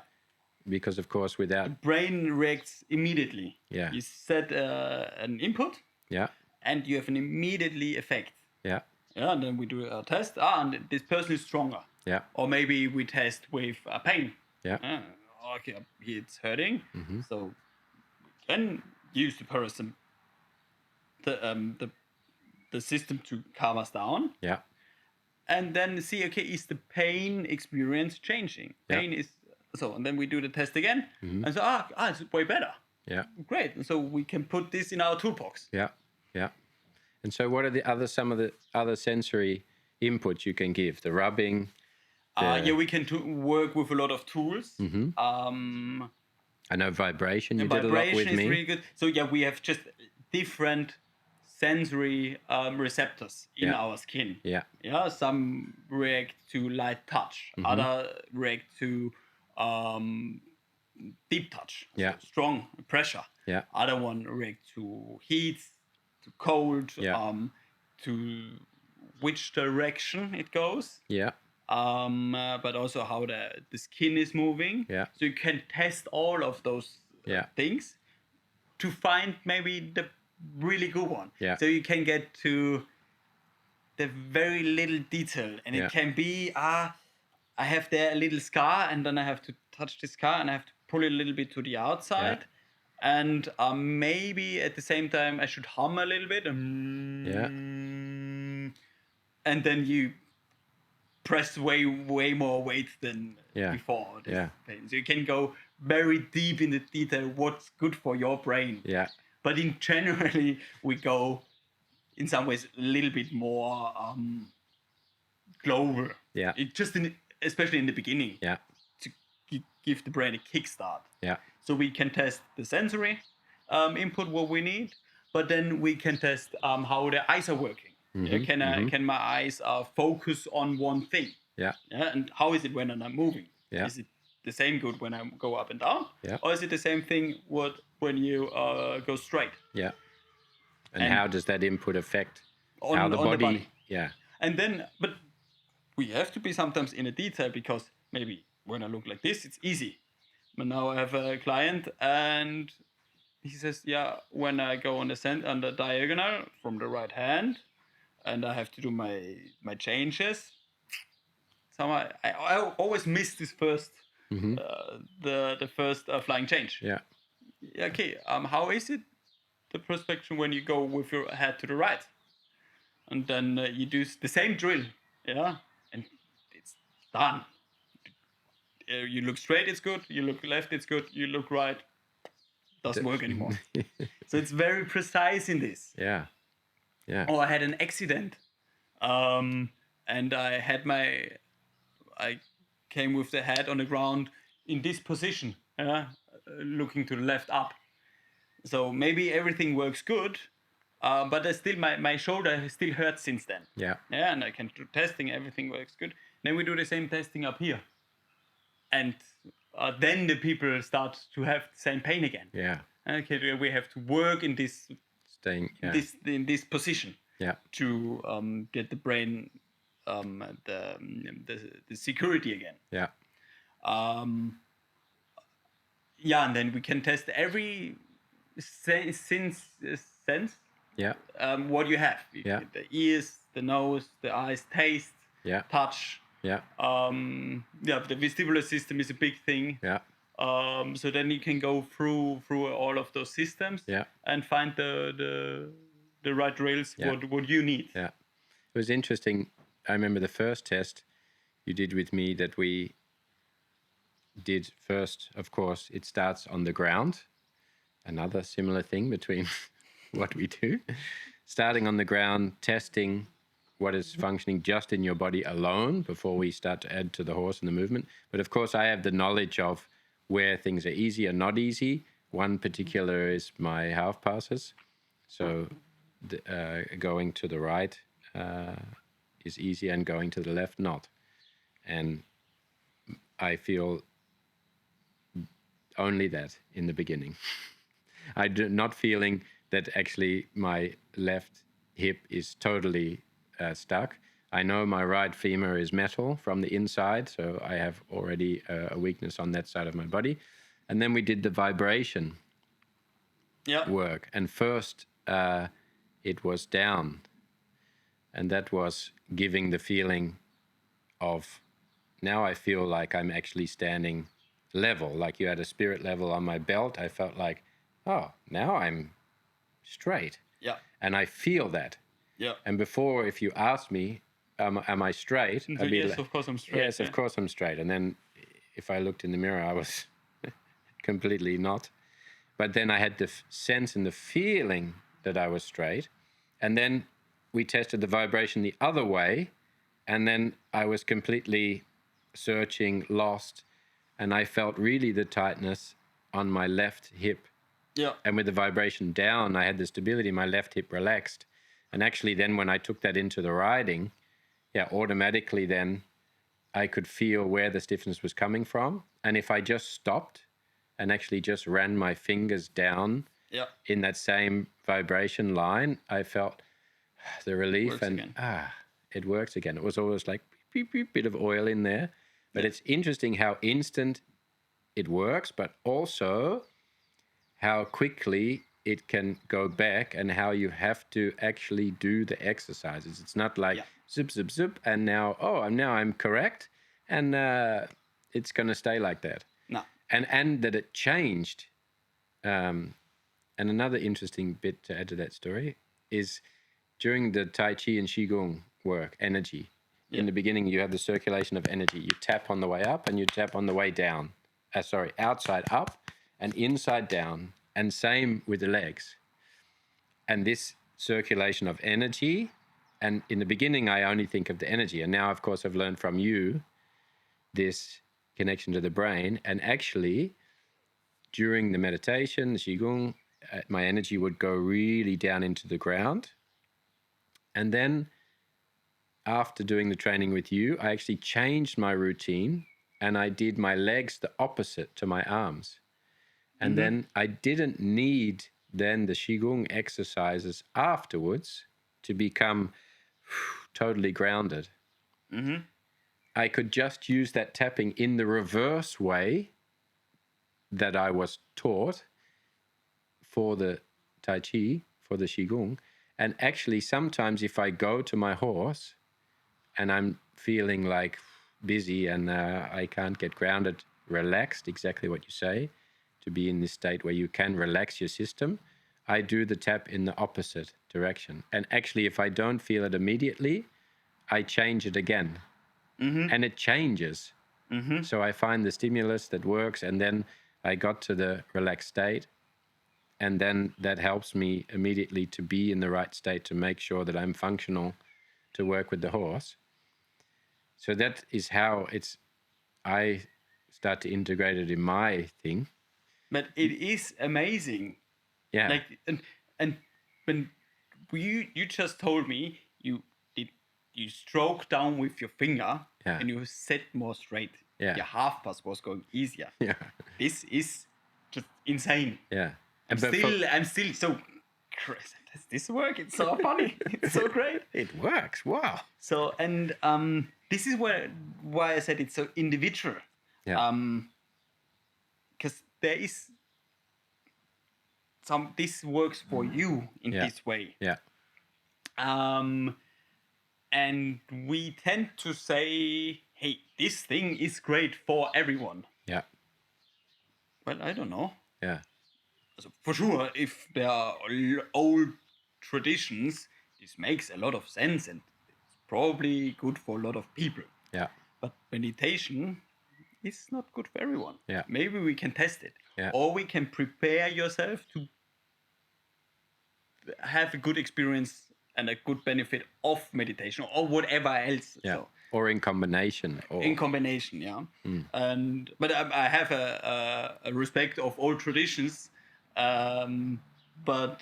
Because, of course, without... The brain reacts immediately. Yeah. You set an input. Yeah. And you have an immediately effect. Yeah. Yeah, and then we do a test. And this person is stronger. Yeah. Or maybe we test with pain. Yeah. Okay, it's hurting. So we can use the parasympathetic the system to calm us down. Yeah. And then see, okay, is the pain experience changing? Pain is so, and then we do the test again, and so it's way better. Yeah. Great. And so we can put this in our toolbox. Yeah. Yeah. And so, what are some of the other sensory inputs you can give? The rubbing. We can work with a lot of tools. I know vibration. You did a lot with me. Vibration is really good. So we have just different sensory receptors in Yeah. our skin. Yeah. Yeah, some react to light touch, other react to deep touch, Yeah. so strong pressure. Yeah. Other one react to heat, to cold, Yeah. to which direction it goes. Yeah. But also how the skin is moving. Yeah. So you can test all of those Yeah. things to find maybe the really good one. Yeah. So you can get to the very little detail, and Yeah. it can be I have there a little scar, and then I have to touch the scar, and I have to pull it a little bit to the outside, and maybe at the same time I should hum a little bit, and then you press way more weight than before this pain. So you can go very deep in the detail what's good for your brain. Yeah. But in generally we go in some ways a little bit more global. Yeah. It just especially in the beginning. Yeah. To give the brain a kickstart. Yeah. So we can test the sensory input what we need, but then we can test how the eyes are working. Can my eyes focus on one thing? Yeah. And how is it when I'm moving? Yeah. Is it the same good when I go up and down? Yeah. Or is it the same thing when you go straight? Yeah. And how does that input affect on how the body? The Yeah. And then, but we have to be sometimes in a detail, because maybe when I look like this, it's easy. But now I have a client and he says, when I go on the diagonal from the right hand, and I have to do my changes. Somehow I always miss this first, the first flying change. Yeah. Okay. How is it the prospection when you go with your head to the right, and then you do the same drill, and it's done. You look straight, it's good. You look left, it's good. You look right, doesn't work anymore. So it's very precise in this. Yeah. Yeah. Or I had an accident, and I came with the head on the ground in this position, looking to the left up. So maybe everything works good, but I still my shoulder still hurts since then. Yeah. Yeah, and I can do testing, everything works good. Then we do the same testing up here, and then the people start to have the same pain again. Yeah. Okay, we have to work in this. In this position, to get the brain the security again. Yeah. And then we can test every sense. Yeah. What you have. Yeah. The ears, the nose, the eyes, taste. Yeah. Touch. Yeah. The vestibular system is a big thing. Yeah. So then you can go through all of those systems, and find the right drills, what you need. Yeah. It was interesting. I remember the first test you did with me that we did first, of course, it starts on the ground. Another similar thing between what we do. Starting on the ground, testing what is functioning just in your body alone before we start to add to the horse and the movement. But of course, I have the knowledge of where things are easy or not easy. One particular is my half passes. So going to the right is easy and going to the left not. And I feel only that in the beginning. I do not feeling that actually my left hip is totally stuck. I know my right femur is metal from the inside, so I have already a weakness on that side of my body. And then we did the vibration work. And first it was down. And that was giving the feeling of, now I feel like I'm actually standing level, like you had a spirit level on my belt. I felt like, oh, now I'm straight. Yeah. And I feel that. Yeah. And before, if you asked me, am I straight? I'd be yes, of course I'm straight. Yes, of course I'm straight. And then if I looked in the mirror, I was completely not. But then I had the sense and the feeling that I was straight. And then we tested the vibration the other way. And then I was completely searching, lost. And I felt really the tightness on my left hip. Yeah. And with the vibration down, I had the stability. My left hip relaxed. And actually then when I took that into the riding, automatically then I could feel where the stiffness was coming from. And if I just stopped and actually just ran my fingers down in that same vibration line, I felt the relief it works again. It was always like beep, beep, bit of oil in there. But it's interesting how instant it works, but also how quickly it can go back and how you have to actually do the exercises. It's not like zip, zip, zip, and now I'm correct, and it's going to stay like that. No. And that it changed. And another interesting bit to add to that story is during the Tai Chi and Qigong work, energy. In the beginning, you have the circulation of energy. You tap on the way up and you tap on the way down. Outside up and inside down. And same with the legs. And this circulation of energy, and in the beginning, I only think of the energy. And now, of course, I've learned from you this connection to the brain. And actually, during the meditation, the Qigong, my energy would go really down into the ground. And then after doing the training with you, I actually changed my routine and I did my legs the opposite to my arms. And then I didn't need then the Qigong exercises afterwards to become totally grounded. I could just use that tapping in the reverse way that I was taught for the Tai Chi, for the Qigong. And actually, sometimes if I go to my horse and I'm feeling like busy and I can't get grounded, relaxed, exactly what you say, to be in this state where you can relax your system, I do the tap in the opposite direction. And actually, if I don't feel it immediately, I change it again. And it changes. So I find the stimulus that works, and then I got to the relaxed state. And then that helps me immediately to be in the right state to make sure that I'm functional to work with the horse. So that is how I start to integrate it in my thing. But it is amazing. Yeah. Like, and when you just told me you stroke down with your finger and you set more straight. Yeah. Your half pass was going easier. Yeah. This is just insane. Yeah. I'm still so crazy. Does this work? It's so funny. It's so great. It works. Wow. So, and this is why I said it's so individual. Yeah. Because there is this works for you in this way. Yeah. And we tend to say, hey, this thing is great for everyone. Yeah. But I don't know. Yeah. So for sure, if there are old traditions, this makes a lot of sense and it's probably good for a lot of people. Yeah. But meditation is not good for everyone. Yeah. Maybe we can test it. Yeah. Or we can prepare yourself to have a good experience and a good benefit of meditation or whatever else. Yeah. So, or in combination. in combination, yeah. But I have a respect of all traditions, but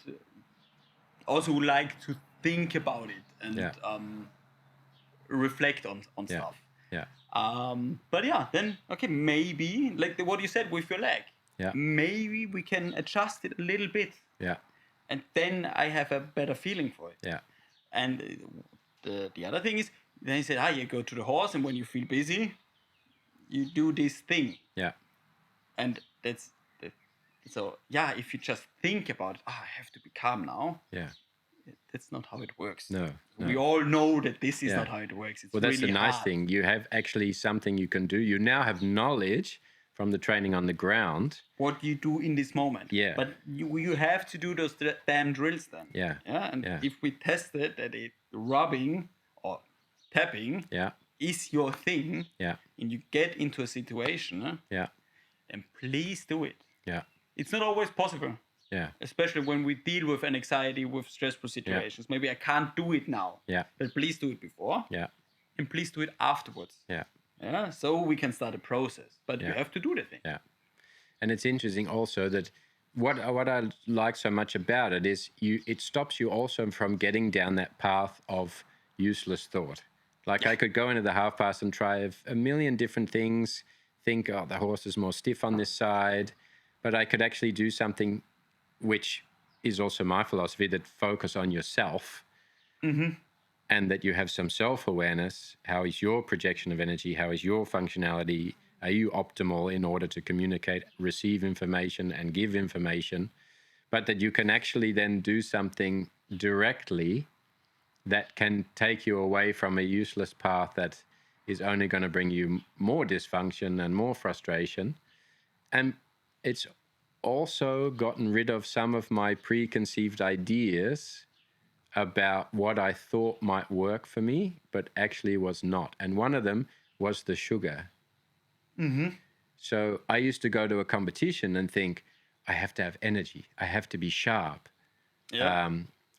also like to think about it and reflect on stuff. Yeah. But yeah, then okay, maybe like what you said with your leg. Yeah. Maybe we can adjust it a little bit. Yeah. And then I have a better feeling for it. Yeah. And the other thing is, then he said, you go to the horse, and when you feel busy, you do this thing. Yeah. And so if you just think about it, I have to be calm now. Yeah. That's not how it works. No. We all know that this is not how it works. It's that's really the nice hard. thing. You have actually something you can do. You now have knowledge from the training on the ground. What you do in this moment. Yeah. But you have to do those damn drills then. Yeah. Yeah. And if we tested that rubbing or tapping is your thing, and you get into a situation, then please do it. Yeah. It's not always possible. Yeah. Especially when we deal with an anxiety, with stressful situations. Maybe I can't do it now. Yeah. But please do it before. Yeah. And please do it afterwards. Yeah. Yeah. So we can start a process. But you have to do the thing. Yeah. And it's interesting also that what I like so much about it is it stops you also from getting down that path of useless thought. Like I could go into the half pass and try a million different things, think, oh, the horse is more stiff on this side, but I could actually do something which is also my philosophy, that focus on yourself, and that you have some self-awareness. How is your projection of energy? How is your functionality? Are you optimal in order to communicate, receive information, and give information? But that you can actually then do something directly that can take you away from a useless path that is only going to bring you more dysfunction and more frustration. And it's also gotten rid of some of my preconceived ideas about what I thought might work for me, but actually was not. And one of them was the sugar. So I used to go to a competition and think, I have to have energy. I have to be sharp,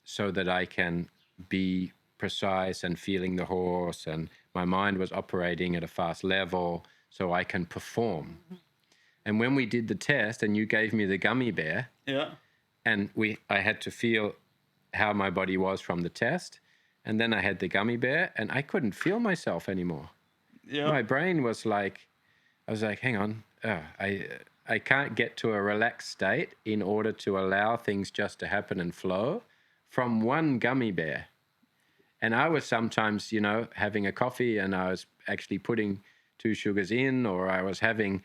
so that I can be precise and feeling the horse. And my mind was operating at a fast level so I can perform. And when we did the test and you gave me the gummy bear, and I had to feel how my body was from the test, and then I had the gummy bear and I couldn't feel myself anymore. My brain was like, I was like, hang on, I can't get to a relaxed state in order to allow things just to happen and flow from one gummy bear. And I was sometimes, having a coffee and I was actually putting 2 sugars in, or I was having,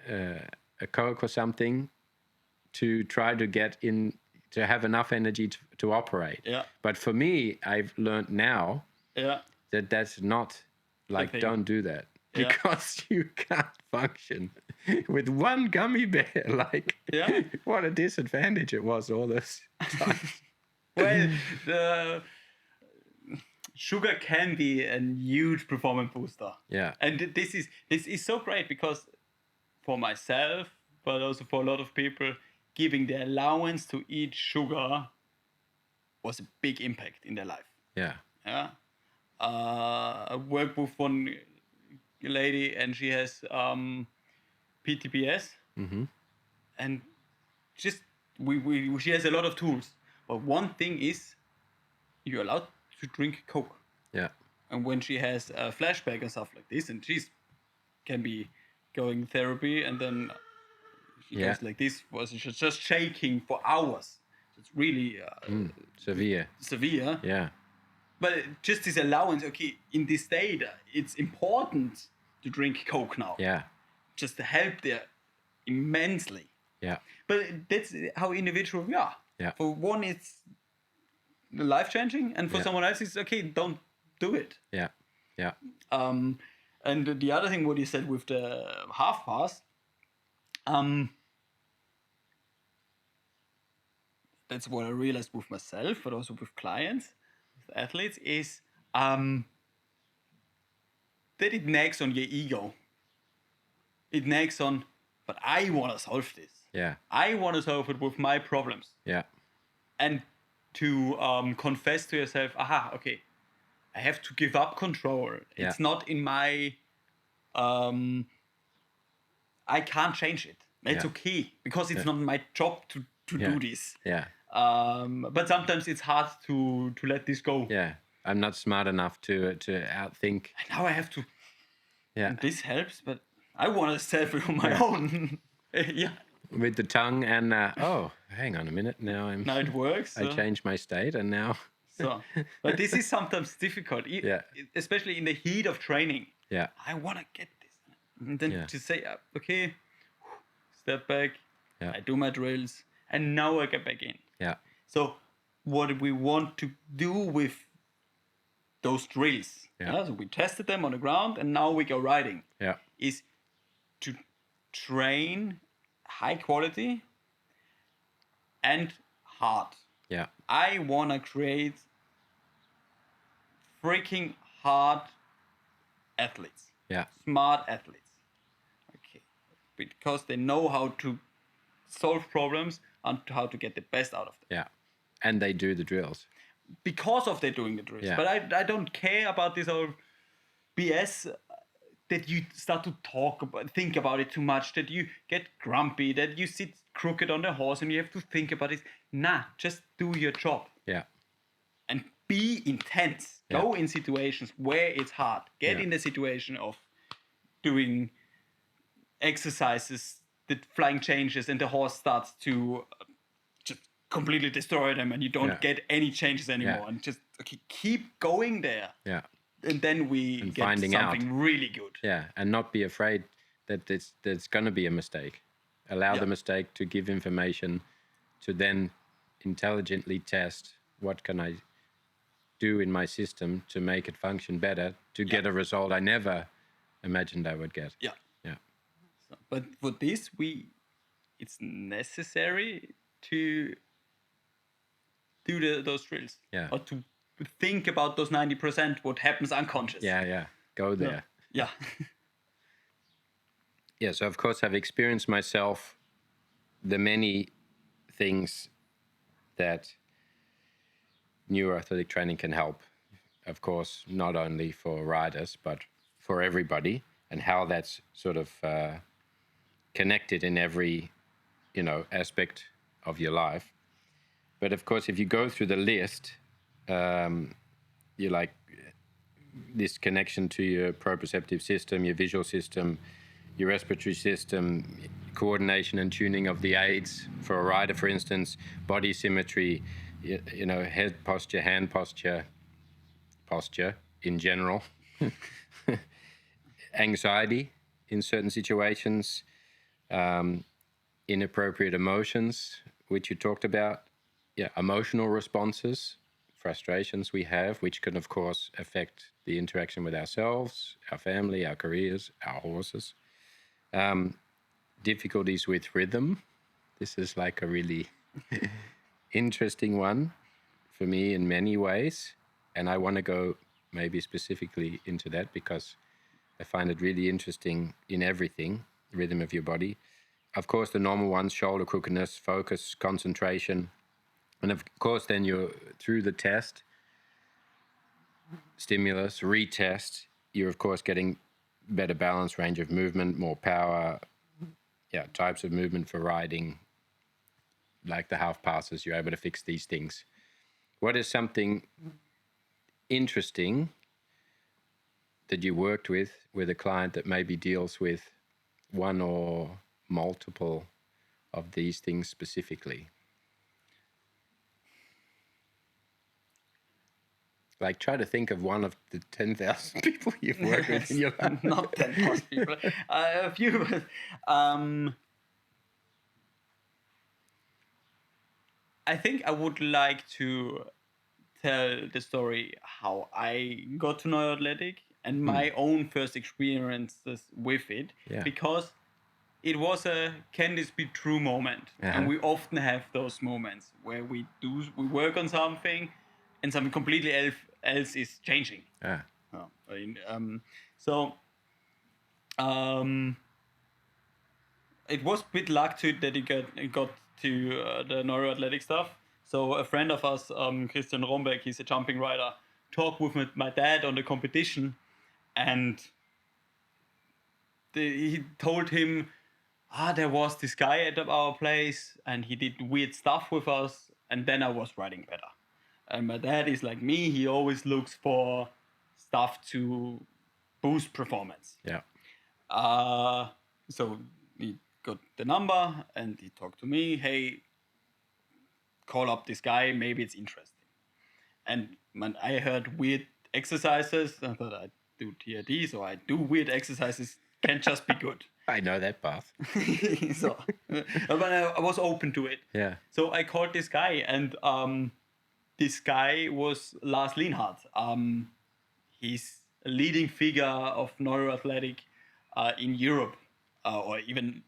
a Coke or something to try to get in, to have enough energy to operate. But for me, I've learned now that that's not, like, don't do that. Because you can't function with one gummy bear. Like, what a disadvantage it was all this time. Well, the sugar can be a huge performance booster. And this is so great, because for myself, but also for a lot of people, giving the allowance to eat sugar was a big impact in their life. I work with one lady and she has PTSD, and just she has a lot of tools, but one thing is you're allowed to drink Coke. And when she has a flashback and stuff like this, and she's can be going therapy, and then she goes like this, was just shaking for hours. It's really severe. But just this allowance, okay, in this state, it's important to drink Coke now. Just to help there immensely. But that's how individual we are. For one, it's life-changing, and for someone else, it's okay, don't do it. And the other thing, what you said with the half pass, that's what I realized with myself, but also with clients, with athletes, is that it nags on your ego. It nags on, but I want to solve this. I want to solve it with my problems. And to confess to yourself, okay, I have to give up control. It's not in my... I can't change it. It's okay, because it's not my job to do this. But sometimes it's hard to let this go. I'm not smart enough to outthink. And now I have to. And this helps, but I want to solve it on my own. With the tongue and hang on a minute. Now it works. I changed my state and now. But this is sometimes difficult, especially in the heat of training. I want to get this, and then to say, okay, step back. I do my drills, and now I get back in. So what we want to do with those drills, so we tested them on the ground, and now we go riding, is to train high quality and hard. I want to create freaking hard athletes, smart athletes, okay, because they know how to solve problems and how to get the best out of them. And they do the drills. Because of they're doing the drills. But I don't care about this whole BS. that you start to think about it too much, that you get grumpy, that you sit crooked on the horse and you have to think about it. Nah, just do your job. Yeah. And be intense. Yeah. Go in situations where it's hard. Get in the situation of doing exercises, the flying changes, and the horse starts to just completely destroy them, and you don't get any changes anymore. And just keep going there. Yeah. And then we get something really good. Yeah, and not be afraid that there's going to be a mistake. Allow the mistake to give information to then intelligently test what can I do in my system to make it function better, to get a result I never imagined I would get. Yeah. Yeah. So, but for this, it's necessary to do those drills. Yeah. Or to think about those 90%, what happens unconscious. Yeah. Go there. Yeah. Yeah, so of course I've experienced myself the many things that neuroathletic training can help. Of course, not only for riders, but for everybody, and how that's sort of connected in every, aspect of your life. But of course, if you go through the list, you like this connection to your proprioceptive system, your visual system, your respiratory system, coordination and tuning of the aids for a rider, for instance, body symmetry, head posture, hand posture in general, anxiety in certain situations, inappropriate emotions, which you talked about, emotional responses, frustrations we have, which can, of course, affect the interaction with ourselves, our family, our careers, our horses. Difficulties with rhythm. This is like a really interesting one for me in many ways. And I want to go maybe specifically into that because I find it really interesting in everything, rhythm of your body. Of course, the normal ones, shoulder crookedness, focus, concentration. And of course, then you're through the test, stimulus, retest, you're of course getting better balance, range of movement, more power, types of movement for riding, like the half passes, you're able to fix these things. What is something interesting that you worked with a client that maybe deals with one or multiple of these things specifically? Like, try to think of one of the 10,000 people you've worked with in your life. Not 10,000 people. A few. I think I would like to tell the story how I got to neuroathletic and my own first experiences with it. Yeah. Because it was a can this be true moment. And we often have those moments where we work on something and something completely else is changing. It was a bit luck to it that it got to the neuroathletic stuff. So a friend of us, Christian Rombeck, he's a jumping rider, talked with my dad on the competition, and he told him, there was this guy at our place, and he did weird stuff with us, and then I was riding better. And my dad is like me, he always looks for stuff to boost performance. Yeah. So he got the number and he talked to me, hey, call up this guy, maybe it's interesting. And when I heard weird exercises, I thought I do TRT, so I do weird exercises, can't just be good. I know that path. But I was open to it. Yeah. So I called this guy, and this guy was Lars Lienhardt. He's a leading figure of neuroathletic in Europe, or even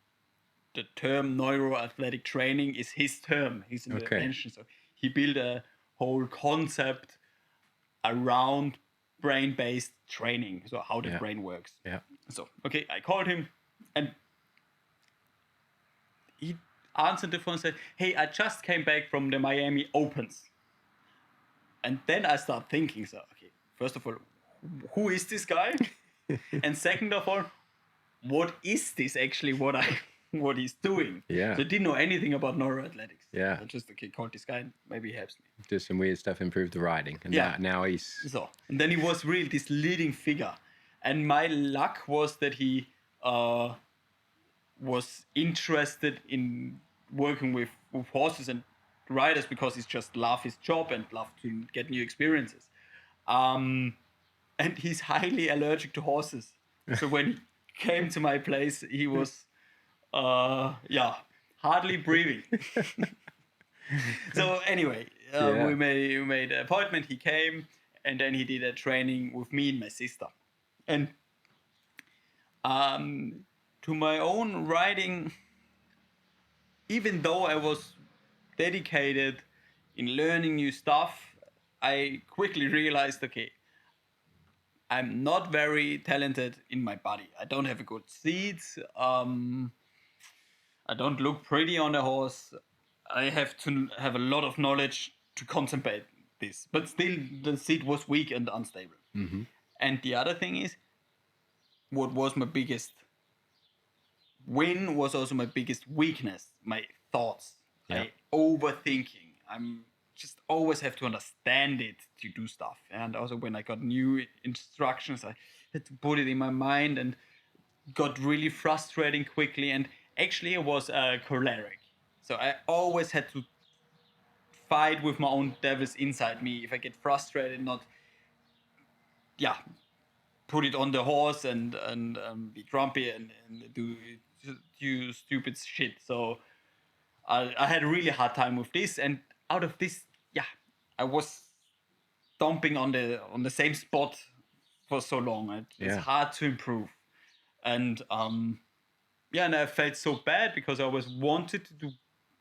the term neuroathletic training is his term, his invention. So he built a whole concept around brain-based training, so how the brain works. Yeah. So, I called him, and he answered the phone and said, hey, I just came back from the Miami Opens. And then I start thinking, first of all, who is this guy? And second of all, what is this actually? What he's doing? Yeah. So I didn't know anything about neuroathletics. Yeah. I just called this guy. Maybe he helps me. Do some weird stuff, improve the riding, and now he's And then he was really this leading figure, and my luck was that he was interested in working with horses and riders because he just loved his job and loved to get new experiences. And he's highly allergic to horses. So when he came to my place, he was, hardly breathing. So anyway, we made an appointment. He came, and then he did a training with me and my sister. And to my own riding, even though I was dedicated in learning new stuff, I quickly realized, okay, I'm not very talented in my body. I don't have a good seat. I don't look pretty on a horse. I have to have a lot of knowledge to contemplate this. But still, the seat was weak and unstable. Mm-hmm. And the other thing is, what was my biggest win was also my biggest weakness, my thoughts. Yeah. Overthinking. I'm just always have to understand it to do stuff. And also when I got new instructions, I had to put it in my mind and got really frustrating quickly. And actually I was choleric. So I always had to fight with my own devils inside me. If I get frustrated, not put it on the horse and be grumpy and do stupid shit. So I had a really hard time with this, and out of this, I was dumping on the same spot for so long. It's hard to improve, and and I felt so bad because I always wanted to do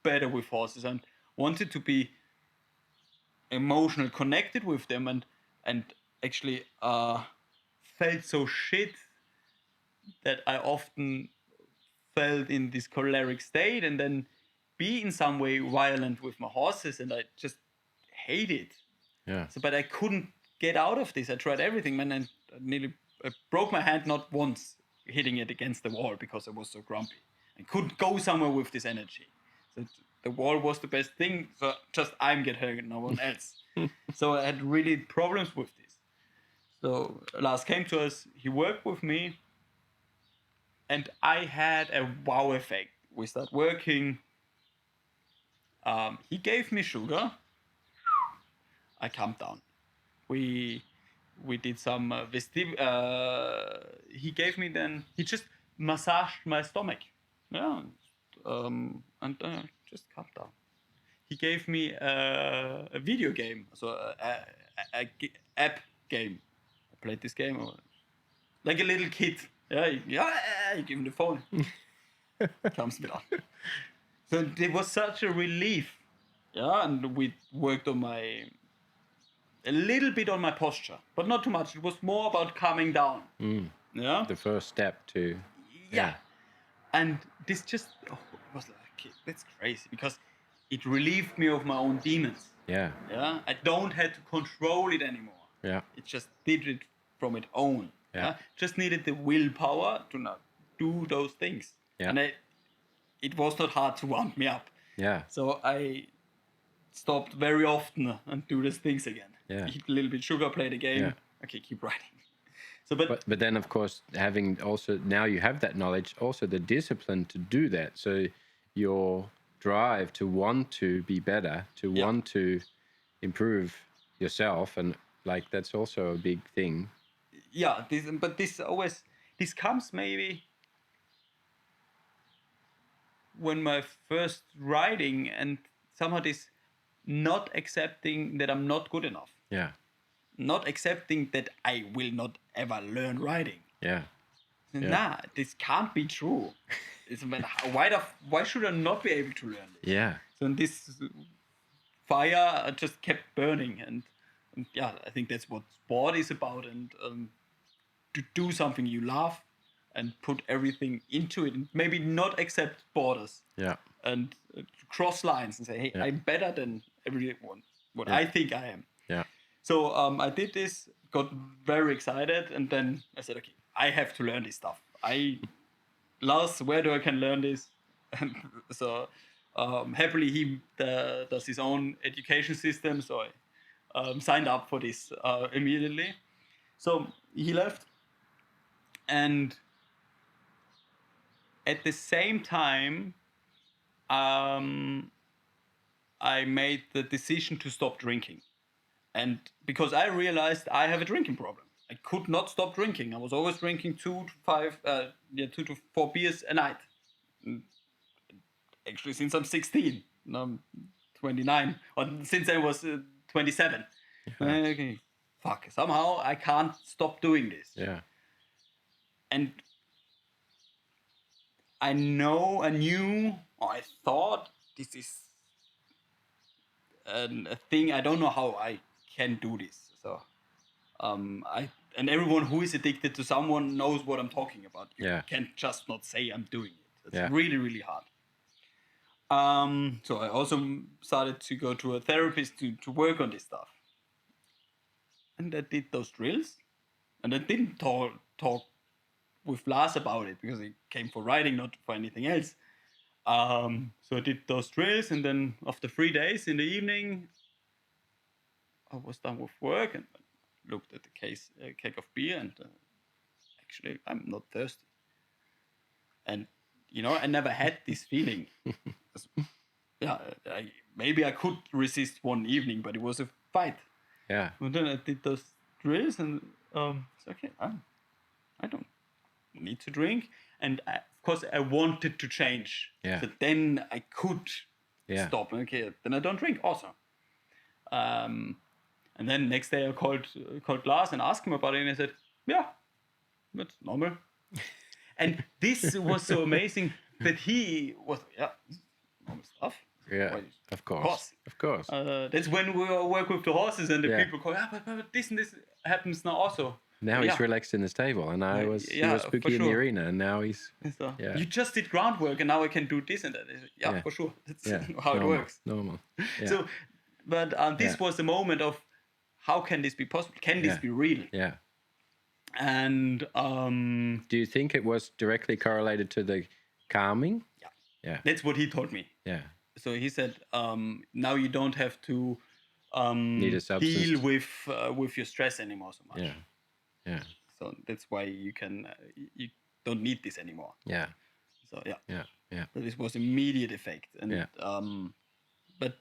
better with horses and wanted to be emotional connected with them, and actually felt so shit that I often felt in this choleric state and then be in some way violent with my horses, and I just hate it. Yeah. So, but I couldn't get out of this. I tried everything, man, and I broke my hand not once hitting it against the wall because I was so grumpy. I couldn't go somewhere with this energy. So the wall was the best thing. So just I'm get hurt, no one else. So I had really problems with this. So Lars came to us. He worked with me, and I had a wow effect. We started working. He gave me sugar. I calmed down. We did some he gave me then. He just massaged my stomach. Yeah, and just calmed down. He gave me a video game, so a app game. I played this game like a little kid. You give him the phone. Comes with that. So it was such a relief. Yeah, and we worked on a little bit on my posture, but not too much. It was more about calming down. Yeah. The first step to. Yeah. And this just was like, that's crazy because it relieved me of my own demons. Yeah. Yeah. I don't have to control it anymore. Yeah. It just did it from its own. Yeah. Just needed the willpower to not do those things. Yeah. And it was not hard to wound me up. Yeah. So I stopped very often and do these things again. Yeah. Eat a little bit sugar, play the game. Yeah. Okay, keep riding. So, but then of course having also now you have that knowledge, also the discipline to do that. So your drive to want to be better, to want to improve yourself, and like that's also a big thing. Yeah, this comes maybe when my first riding and somehow this not accepting that I'm not good enough. Yeah. Not accepting that I will not ever learn riding. Yeah. Nah, this can't be true. Why should I not be able to learn this? Yeah. So this fire just kept burning, and I think that's what sport is about, and to do something you love and put everything into it, and maybe not accept borders. Yeah. And cross lines and say, hey, I'm better than everyone. What I think I am. Yeah. So I did this, got very excited, and then I said, okay, I have to learn this stuff. Lars, where do I can learn this? And so happily he does his own education system, so I signed up for this immediately. So he left, and at the same time, I made the decision to stop drinking. And because I realized I have a drinking problem. I could not stop drinking. I was always drinking 2 to 4 beers a night. Actually, since I'm 16, now I'm 29, or since I was 27. Okay, fuck. Somehow I can't stop doing this. Yeah. And I knew, or I thought this is a thing. I don't know how I can do this. So, and everyone who is addicted to someone knows what I'm talking about. You can't just not say I'm doing it. It's really, really hard. So I also started to go to a therapist to work on this stuff. And I did those drills, and I didn't talk with Lars about it because he came for riding, not for anything else. So I did those drills, and then after 3 days in the evening, I was done with work and looked at the keg of beer, and actually I'm not thirsty. And I never had this feeling. Maybe I could resist one evening, but it was a fight. Yeah. And then I did those drills, and it's okay. I don't need to drink, and of course I wanted to change. Yeah. So then I could stop. Okay, then I don't drink. Awesome. And then next day I called Lars and asked him about it, and I said, "Yeah, that's normal." And this was so amazing that he was normal stuff. Yeah, well, of course. That's when we work with the horses, and the people call, but this and this happens now also. Now he's relaxed in the stable, and he was spooky in the arena, and now he's... So, you just did groundwork, and now I can do this and that. For sure. That's how it works. Normal. Yeah. So, but this was the moment of, how can this be possible? Can this be real? Yeah. And do you think it was directly correlated to the calming? Yeah. That's what he told me. Yeah. So he said, now you don't have to need a substance. deal with your stress anymore so much. Yeah. Yeah. So that's why you don't need this anymore. Yeah. So Yeah. So this was immediate effect, and but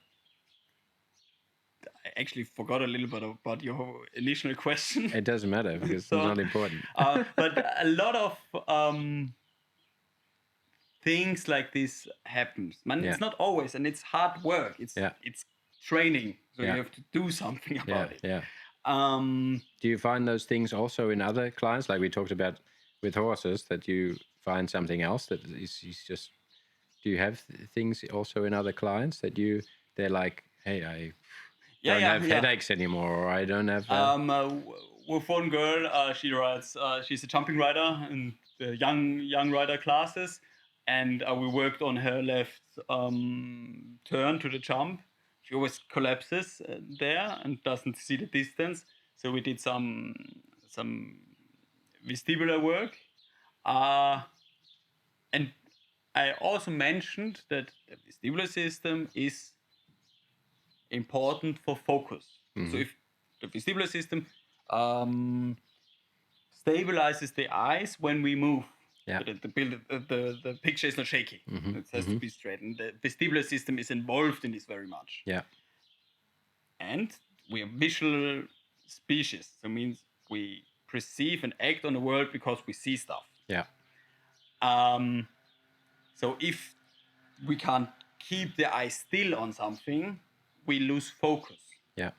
I actually forgot a little bit about your initial question. It doesn't matter because it's not important. But a lot of things like this happens. Man, it's not always, and it's hard work. It's training, so you have to do something about it. Yeah. Do you find those things also in other clients, like we talked about with horses, that you find something else that is just? Do you have things also in other clients that they're like, hey, I don't have headaches anymore, or I don't have. With one girl, she rides. She's a jumping rider in the young rider classes, and we worked on her left turn to the jump. She always collapses there and doesn't see the distance. So we did some vestibular work, and I also mentioned that the vestibular system is important for focus. Mm-hmm. So if the vestibular system stabilizes the eyes when we move, so that the picture is not shaky. Mm-hmm. It has to be straight, and the vestibular system is involved in this very much. Yeah. And we are visual species. So it means we perceive and act on the world because we see stuff. Yeah. So if we can't keep the eye still on something, we lose focus. Yeah.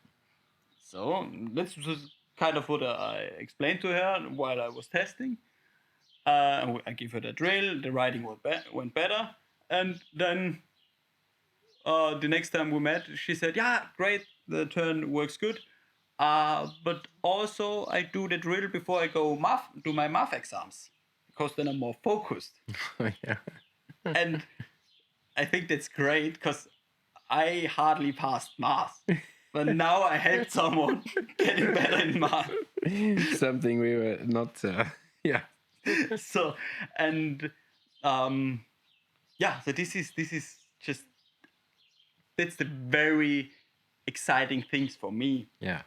So that's just kind of what I explained to her while I was testing. I give her the drill, the riding went better. And then the next time we met, she said, yeah, great, the turn works good. But also I do the drill before I go do my MAF exams, because then I'm more focused. Yeah. And I think that's great, because I hardly passed math, but now I helped someone getting better in math. Something we were not Yeah. So, and so this is just, that's the very exciting things for me. Yeah.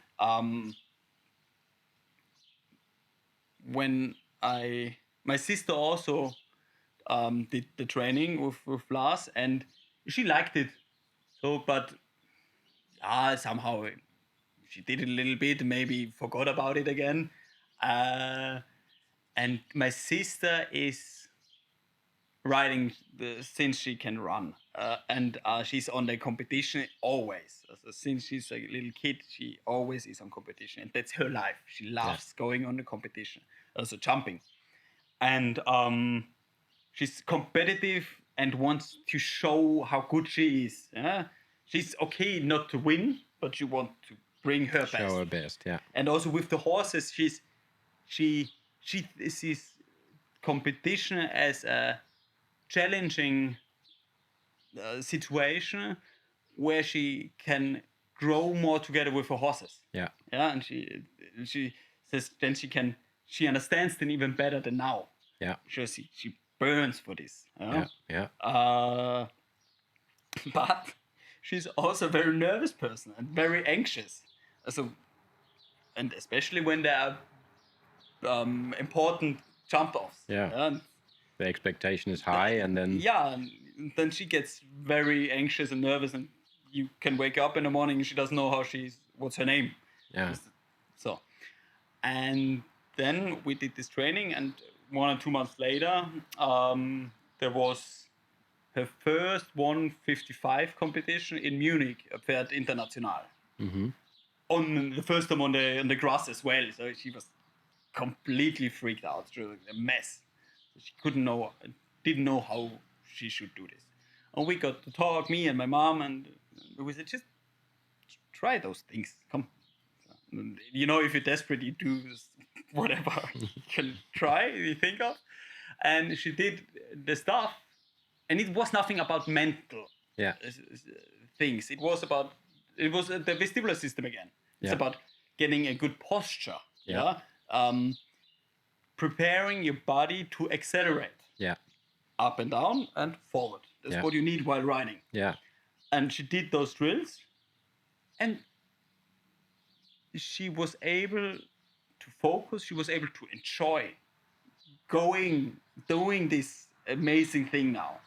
When my sister also did the training with Lars, and she liked it. So, but somehow she did it a little bit, maybe forgot about it again. And my sister is riding since she can run, and she's on the competition always. So since she's a little kid, she always is on competition, and that's her life. She loves going on the competition, also jumping, and she's competitive and wants to show how good she is. Yeah? She's okay not to win, but she wants to bring her best. Show her best, yeah. And also with the horses, she sees competition as a challenging situation where she can grow more together with her horses. Yeah. Yeah, and she says then she understands them even better than now. Yeah. She burns for this. Yeah. But she's also a very nervous person and very anxious. So, and especially when there are important jump offs. Yeah. The expectation is high, and then and then she gets very anxious and nervous, and you can wake up in the morning and she doesn't know what's her name. Yeah. So, and then we did this training, and 1 or 2 months later, there was her first 155 competition in Munich, Pferd International. Mm-hmm. On the first time on the grass as well. So she was completely freaked out. She was a mess. She didn't know how she should do this. And we got to talk, me and my mom, and we said, just try those things. Come. You know, if you're desperate, you do whatever you can try, you think of. And she did the stuff, and it was nothing about mental things. It was the vestibular system again. It's about getting a good posture. Yeah. Preparing your body to accelerate. Yeah. Up and down and forward. That's what you need while riding. Yeah. And she did those drills, and she was able to focus. She was able to enjoy doing this amazing thing now.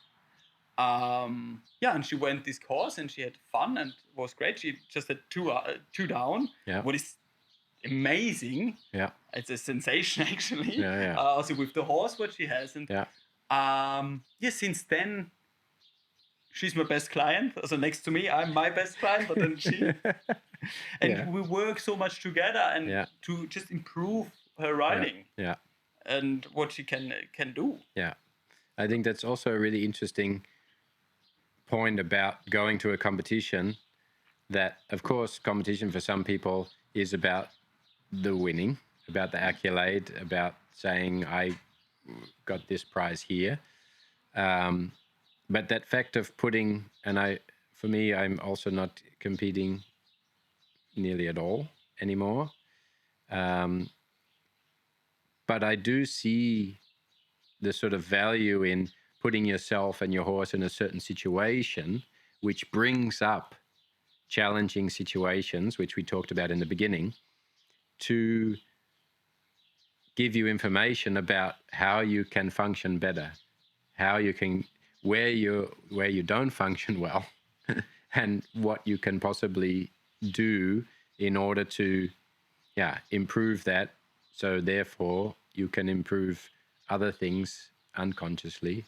And she went this course and she had fun and it was great. She just had two down. Yeah. What is amazing. Yeah. It's a sensation actually. Yeah. Also with the horse, what she has. And since then, she's my best client. Also next to me, I'm my best client, but then she. And we work so much together and to just improve her riding. Yeah. And what she can do. Yeah. I think that's also a really interesting point about going to a competition, that of course competition for some people is about the winning, about the accolade, about saying I got this prize here. But that fact of putting, for me, I'm also not competing nearly at all anymore. But I do see the sort of value in putting yourself and your horse in a certain situation, which brings up challenging situations, which we talked about in the beginning, to give you information about how you can function better, how you can, where you don't function well, and what you can possibly do in order to improve that. So therefore you can improve other things unconsciously.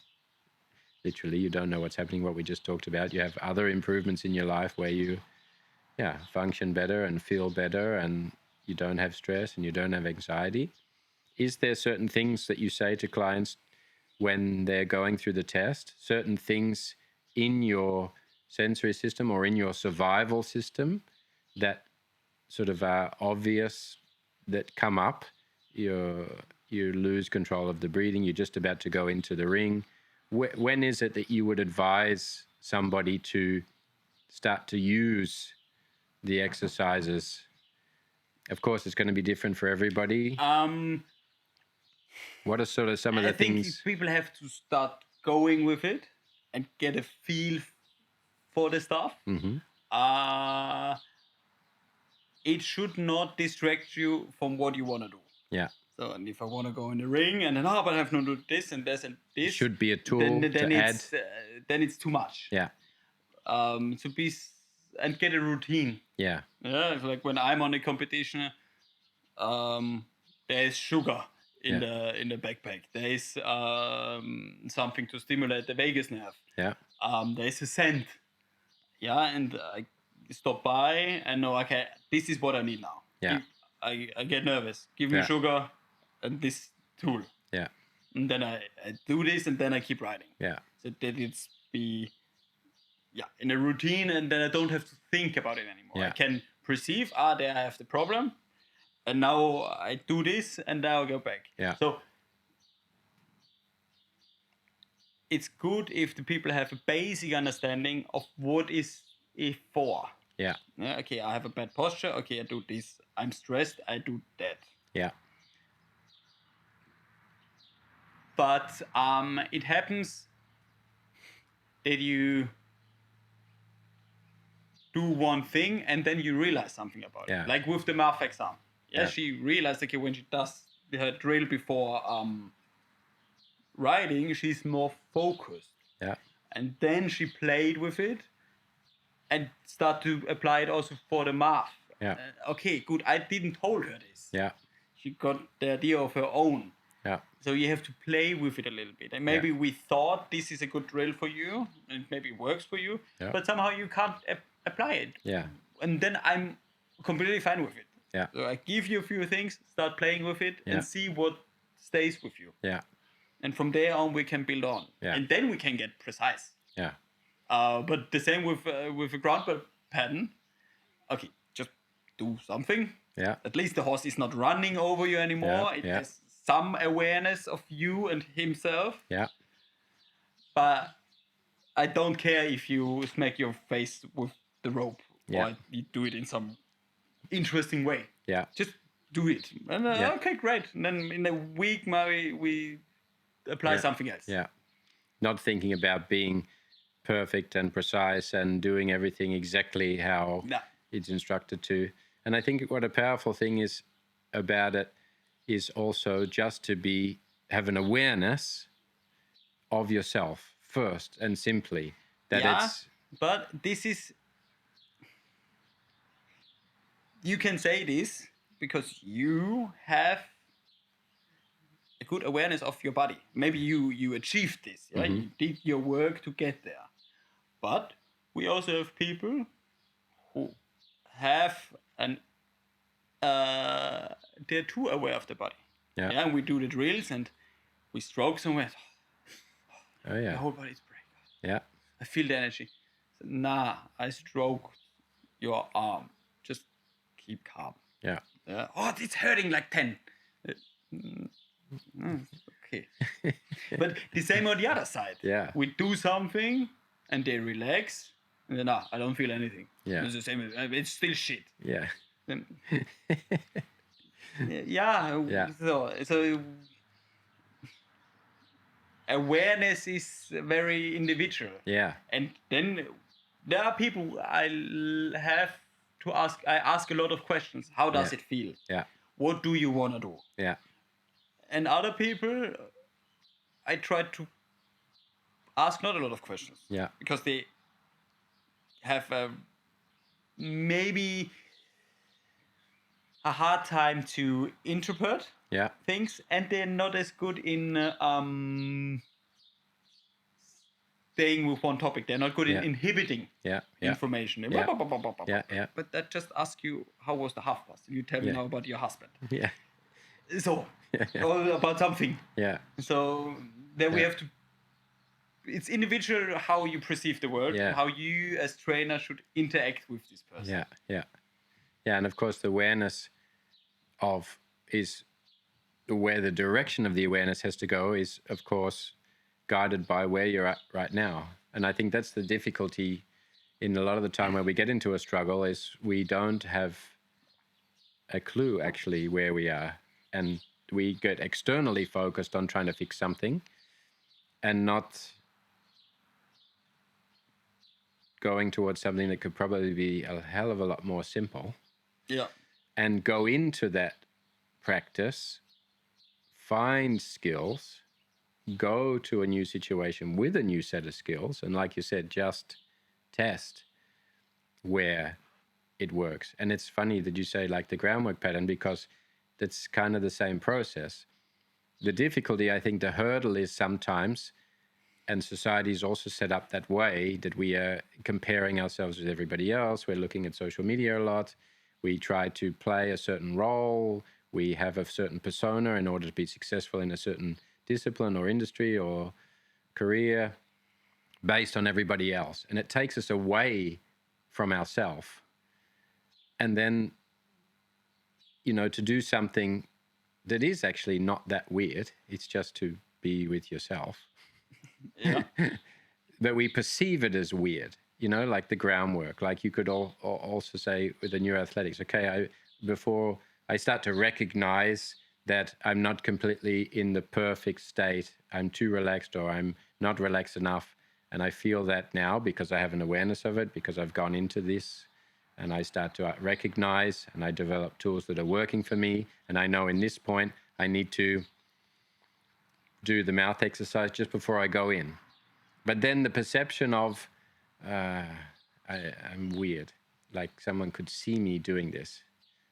Literally, you don't know what's happening, what we just talked about. You have other improvements in your life where you function better and feel better, and you don't have stress and you don't have anxiety. Is there certain things that you say to clients when they're going through the test, certain things in your sensory system or in your survival system that sort of are obvious, that come up? You lose control of the breathing, you're just about to go into the ring. When is it that you would advise somebody to start to use the exercises? Of course, it's going to be different for everybody. What are sort of some of the I think things? people have to start going with it and get a feel for the stuff. It should not distract you from what you want to do. Yeah. So, and if I want to go in the ring and then, but I have to do this and this and this, It should be a tool then to add. Then it's too much. Yeah. To be and get a routine. Yeah. Yeah, it's like when I'm on a competition, there is sugar in the backpack. There is something to stimulate the vagus nerve. Yeah. There is a scent. Yeah, and I stop by and know, okay, this is what I need now. Yeah. I get nervous. Give me sugar and this tool. Yeah. And then I do this and then I keep riding. Yeah. So that it's be in a routine, and then I don't have to think about it anymore. Yeah. I can perceive, there I have the problem, and now I do this and now I go back. Yeah. So it's good if the people have a basic understanding of what is it for. Yeah. Okay, I have a bad posture. Okay, I do this. I'm stressed. I do that. Yeah. But it happens that you do one thing and then you realize something about it. Like with the math exam. She realized, okay, when she does her drill before riding, she's more focused. Yeah. And then she played with it and start to apply it also for the math. Yeah. Okay, good. I didn't told her this. Yeah. She got the idea of her own. Yeah. So you have to play with it a little bit. And maybe we thought this is a good drill for you, and maybe it works for you, but somehow you can't apply it. Yeah. And then I'm completely fine with it. Yeah. So I give you a few things, start playing with it, and see what stays with you. Yeah. And from there on, we can build on. Yeah. And then we can get precise. Yeah. But the same with a groundwork pattern. Okay, just do something. Yeah. At least the horse is not running over you anymore. It has some awareness of you and himself. Yeah. But I don't care if you smack your face with the rope or you do it in some interesting way. Yeah. Just do it. And okay, great. And then in a week, maybe we apply something else. Yeah. Not thinking about being perfect and precise and doing everything exactly how it's instructed to. And I think what a powerful thing is about it is also just to have an awareness of yourself first and simply. But this is, you can say this because you have a good awareness of your body. Maybe you achieved this. Yeah? You did your work to get there. But we also have people who have they're too aware of the body. Yeah. And we do the drills and we stroke somewhere. The whole body's breaking. Yeah. I feel the energy. So, I stroked your arm. Just keep calm. Yeah. It's hurting like 10. Okay. But the same on the other side. Yeah. We do something and they relax. And then, I don't feel anything. Yeah. It's the same. It's still shit. Yeah. Then, So awareness is very individual. Yeah. And then there are people I ask a lot of questions. How does it feel? Yeah. What do you want to do? Yeah. And other people, I try to ask not a lot of questions. Yeah. Because they have maybe a hard time to interpret things, and they're not as good in staying with one topic. They're not good in inhibiting information. But that just ask you, how was the half past? You tell me now about your husband. Yeah. So, or about something. Yeah. So then we have to. It's individual how you perceive the world, how you as trainer should interact with this person. Yeah, yeah. Yeah, and of course the awareness is where the direction of the awareness has to go is, of course, guided by where you're at right now. And I think that's the difficulty in a lot of the time where we get into a struggle is we don't have a clue actually where we are. And we get externally focused on trying to fix something and not going towards something that could probably be a hell of a lot more simple. Yeah. And go into that practice, find skills, go to a new situation with a new set of skills, and like you said, just test where it works. And it's funny that you say like the groundwork pattern, because that's kind of the same process. The difficulty, I think the hurdle is sometimes, and society is also set up that way, that we are comparing ourselves with everybody else. We're looking at social media a lot. We try to play a certain role. We have a certain persona in order to be successful in a certain discipline or industry or career based on everybody else. And it takes us away from ourselves. And then, you know, to do something that is actually not that weird, it's just to be with yourself. Yeah. But we perceive it as weird, you know, like the groundwork. Like you could also say with the neuroathletics, okay, before I start to recognize that I'm not completely in the perfect state, I'm too relaxed or I'm not relaxed enough, and I feel that now because I have an awareness of it, because I've gone into this, and I start to recognize, and I develop tools that are working for me, and I know in this point I need to do the mouth exercise just before I go in. But then the perception of I'm weird, like someone could see me doing this,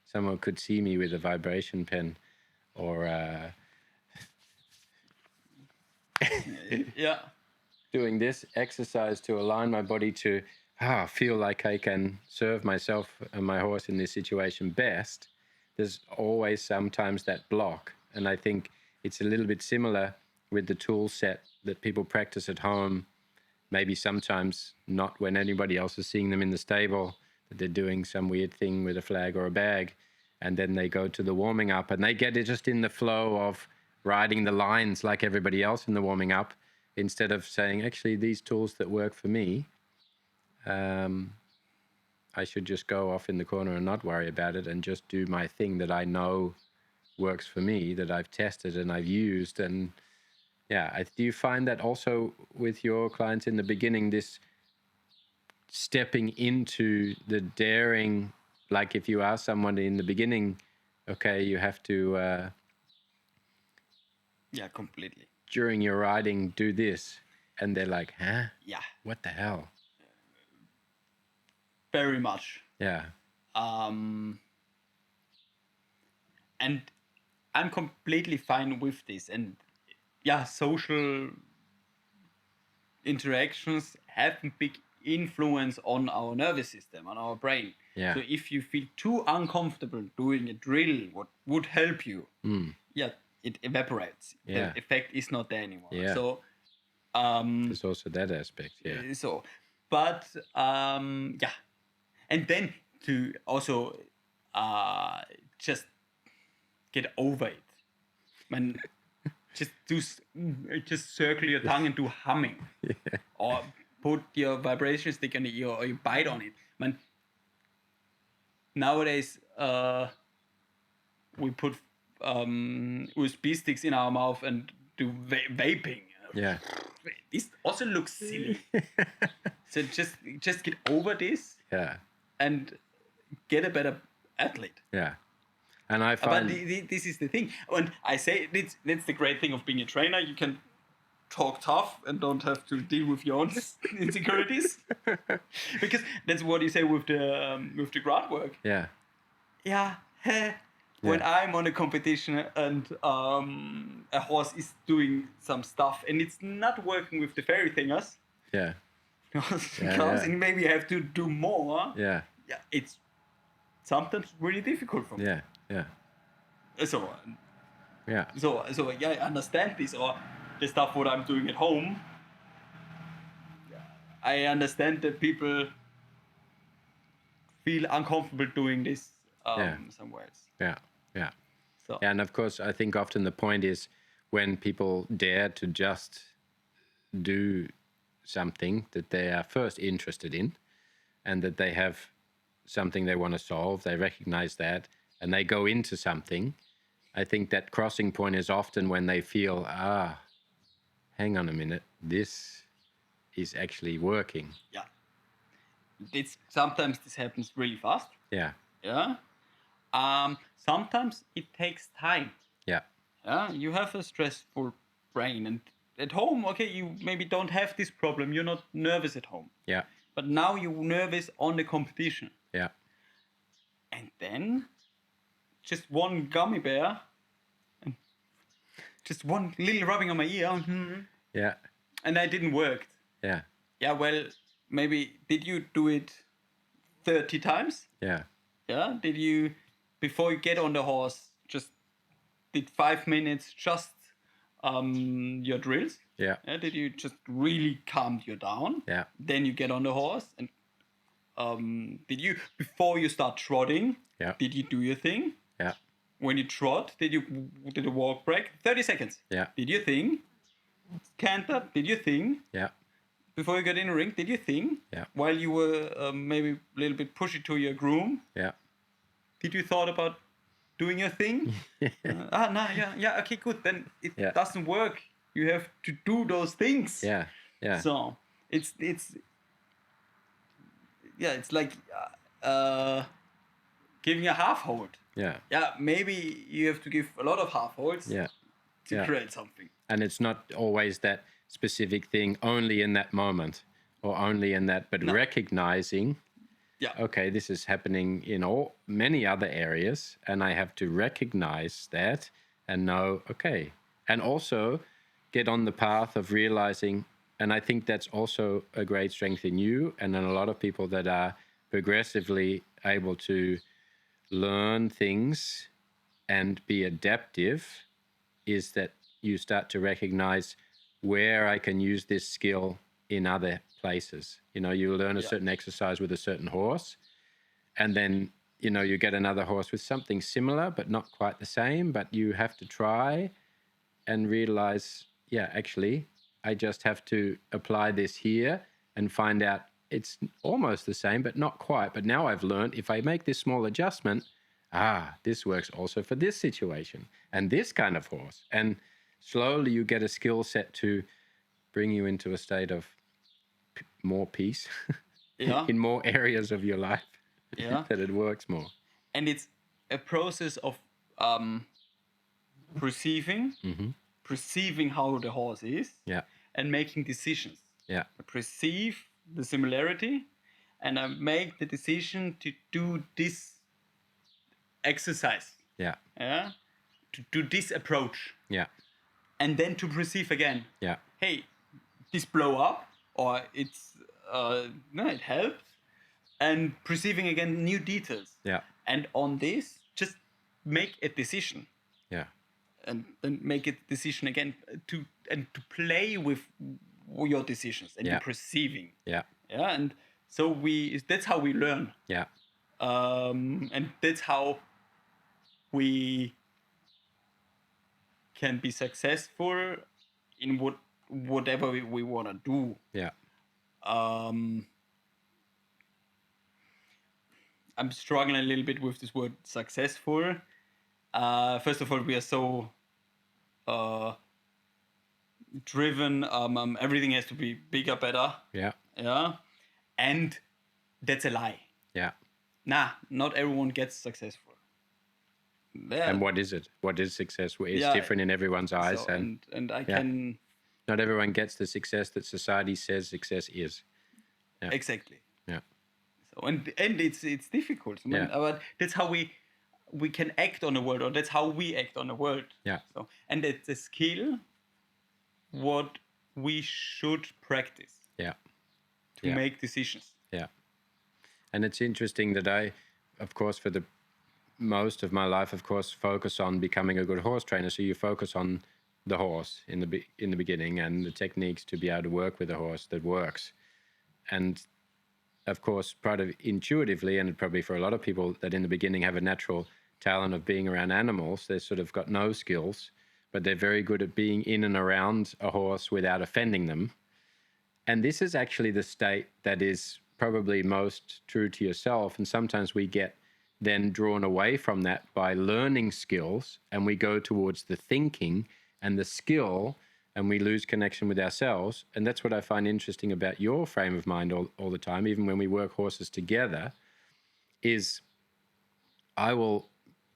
someone could see me with a vibration pen or Yeah. doing this exercise to align my body to feel like I can serve myself and my horse in this situation best. There's always sometimes that block. And I think it's a little bit similar with the tool set that people practice at home, maybe sometimes not when anybody else is seeing them in the stable, that they're doing some weird thing with a flag or a bag, and then they go to the warming up and they get it just in the flow of riding the lines like everybody else in the warming up, instead of saying, actually, these tools that work for me, I should just go off in the corner and not worry about it and just do my thing that I know works for me, that I've tested and I've used. And yeah, do you find that also with your clients in the beginning, this stepping into the daring, like if you ask someone in the beginning, okay, you have to... Yeah, completely. during your riding, do this. And they're like, huh? Yeah. What the hell? Very much. Yeah. And I'm completely fine with this. And yeah, social interactions have a big influence on our nervous system, on our brain. Yeah. So if you feel too uncomfortable doing a drill, what would help you, yeah, it evaporates. Yeah. The effect is not there anymore. Yeah. So There's also that aspect. Yeah. so, but yeah, and then to also just get over it. Man, just circle your tongue and do humming, or put your vibration stick on your ear, or you bite on it. Man, nowadays we put USB sticks in our mouth and do vaping. Yeah. This also looks silly. So just get over this. Yeah. And get a better athlete. Yeah. And I find... But this is the thing. And I say that's the great thing of being a trainer. You can talk tough and don't have to deal with your own insecurities. Because that's what you say with the groundwork. Yeah. Yeah. When I'm on a competition and a horse is doing some stuff and it's not working with the fairy thingers. Yeah. Because maybe you have to do more. Yeah. Yeah, it's sometimes really difficult for me. Yeah. Yeah. So Yeah. So yeah, I understand this, or the stuff what I'm doing at home. I understand that people feel uncomfortable doing this somewhere else. Yeah. Yeah. So. And of course, I think often the point is when people dare to just do something that they are first interested in, and that they have something they want to solve, they recognize that, and they go into something. I think that crossing point is often when they feel, hang on a minute, this is actually working. Yeah. Sometimes this happens really fast. Yeah. Yeah. Sometimes it takes time. Yeah. Yeah. You have a stressful brain, and at home, okay, you maybe don't have this problem. You're not nervous at home. Yeah. But now you're nervous on the competition. Yeah. And then just one gummy bear and just one little rubbing on my ear. Yeah. And that didn't work. Yeah. Yeah, well, maybe did you do it 30 times? Yeah. Yeah. Did you, before you get on the horse, just did 5 minutes just your drills? Yeah. Did you just really calm you down? Yeah. Then you get on the horse and did you, before you start trotting, Yeah. did you do your thing? Yeah. When you trot, did a walk break? 30 seconds. Yeah. Did you thing? Canter, did you thing? Yeah. Before you got in the ring, did you thing? Yeah. While you were maybe a little bit pushy to your groom, Yeah. did you thought about doing your thing? Yeah, okay, good. Then it doesn't work. You have to do those things. Yeah. Yeah. So it's like giving a half hold. Yeah. Yeah, maybe you have to give a lot of half holds to create something. And it's not always that specific thing only in that moment or only in that, but recognizing, okay, this is happening in many other areas, and I have to recognize that and know, okay, and also get on the path of realizing, and I think that's also a great strength in you and in a lot of people that are progressively able to learn things and be adaptive, is that you start to recognize where I can use this skill in other places. You know, you learn a certain exercise with a certain horse, and then, you know, you get another horse with something similar, but not quite the same, but you have to try and realize, actually, I just have to apply this here and find out it's almost the same, but not quite. But now I've learned if I make this small adjustment, this works also for this situation and this kind of horse. And slowly you get a skill set to bring you into a state of more peace in more areas of your life, that it works more. And it's a process of perceiving how the horse is and making decisions. I perceive the similarity and I make the decision to do this exercise. To do this approach. And then to perceive again. Hey, this blow up, or it's it helped, and perceiving again new details. And on this, just make a decision. And then make a decision again to play with your decisions and your perceiving. And so that's how we learn. And that's how we can be successful in whatever we want to do. I'm struggling a little bit with this word successful. First of all, we are so driven. Everything has to be bigger, better. And that's a lie. Not everyone gets successful. And what is it? What is success? It's different in everyone's eyes. So, and I can... Not everyone gets the success that society says success is. Exactly. So and it's difficult. But that's how we can act on the world, or that's how we act on the world. So, and it's a skill what we should practice. To make decisions. And it's interesting that I, of course, for the most of my life, of course, focus on becoming a good horse trainer. So you focus on the horse in the beginning and the techniques to be able to work with a horse that works. And of course, intuitively, and probably for a lot of people that in the beginning have a natural talent of being around animals, they've sort of got no skills, but they're very good at being in and around a horse without offending them. And this is actually the state that is probably most true to yourself. And sometimes we get then drawn away from that by learning skills, and we go towards the thinking and the skill, and we lose connection with ourselves. And that's what I find interesting about your frame of mind all the time, even when we work horses together, is I will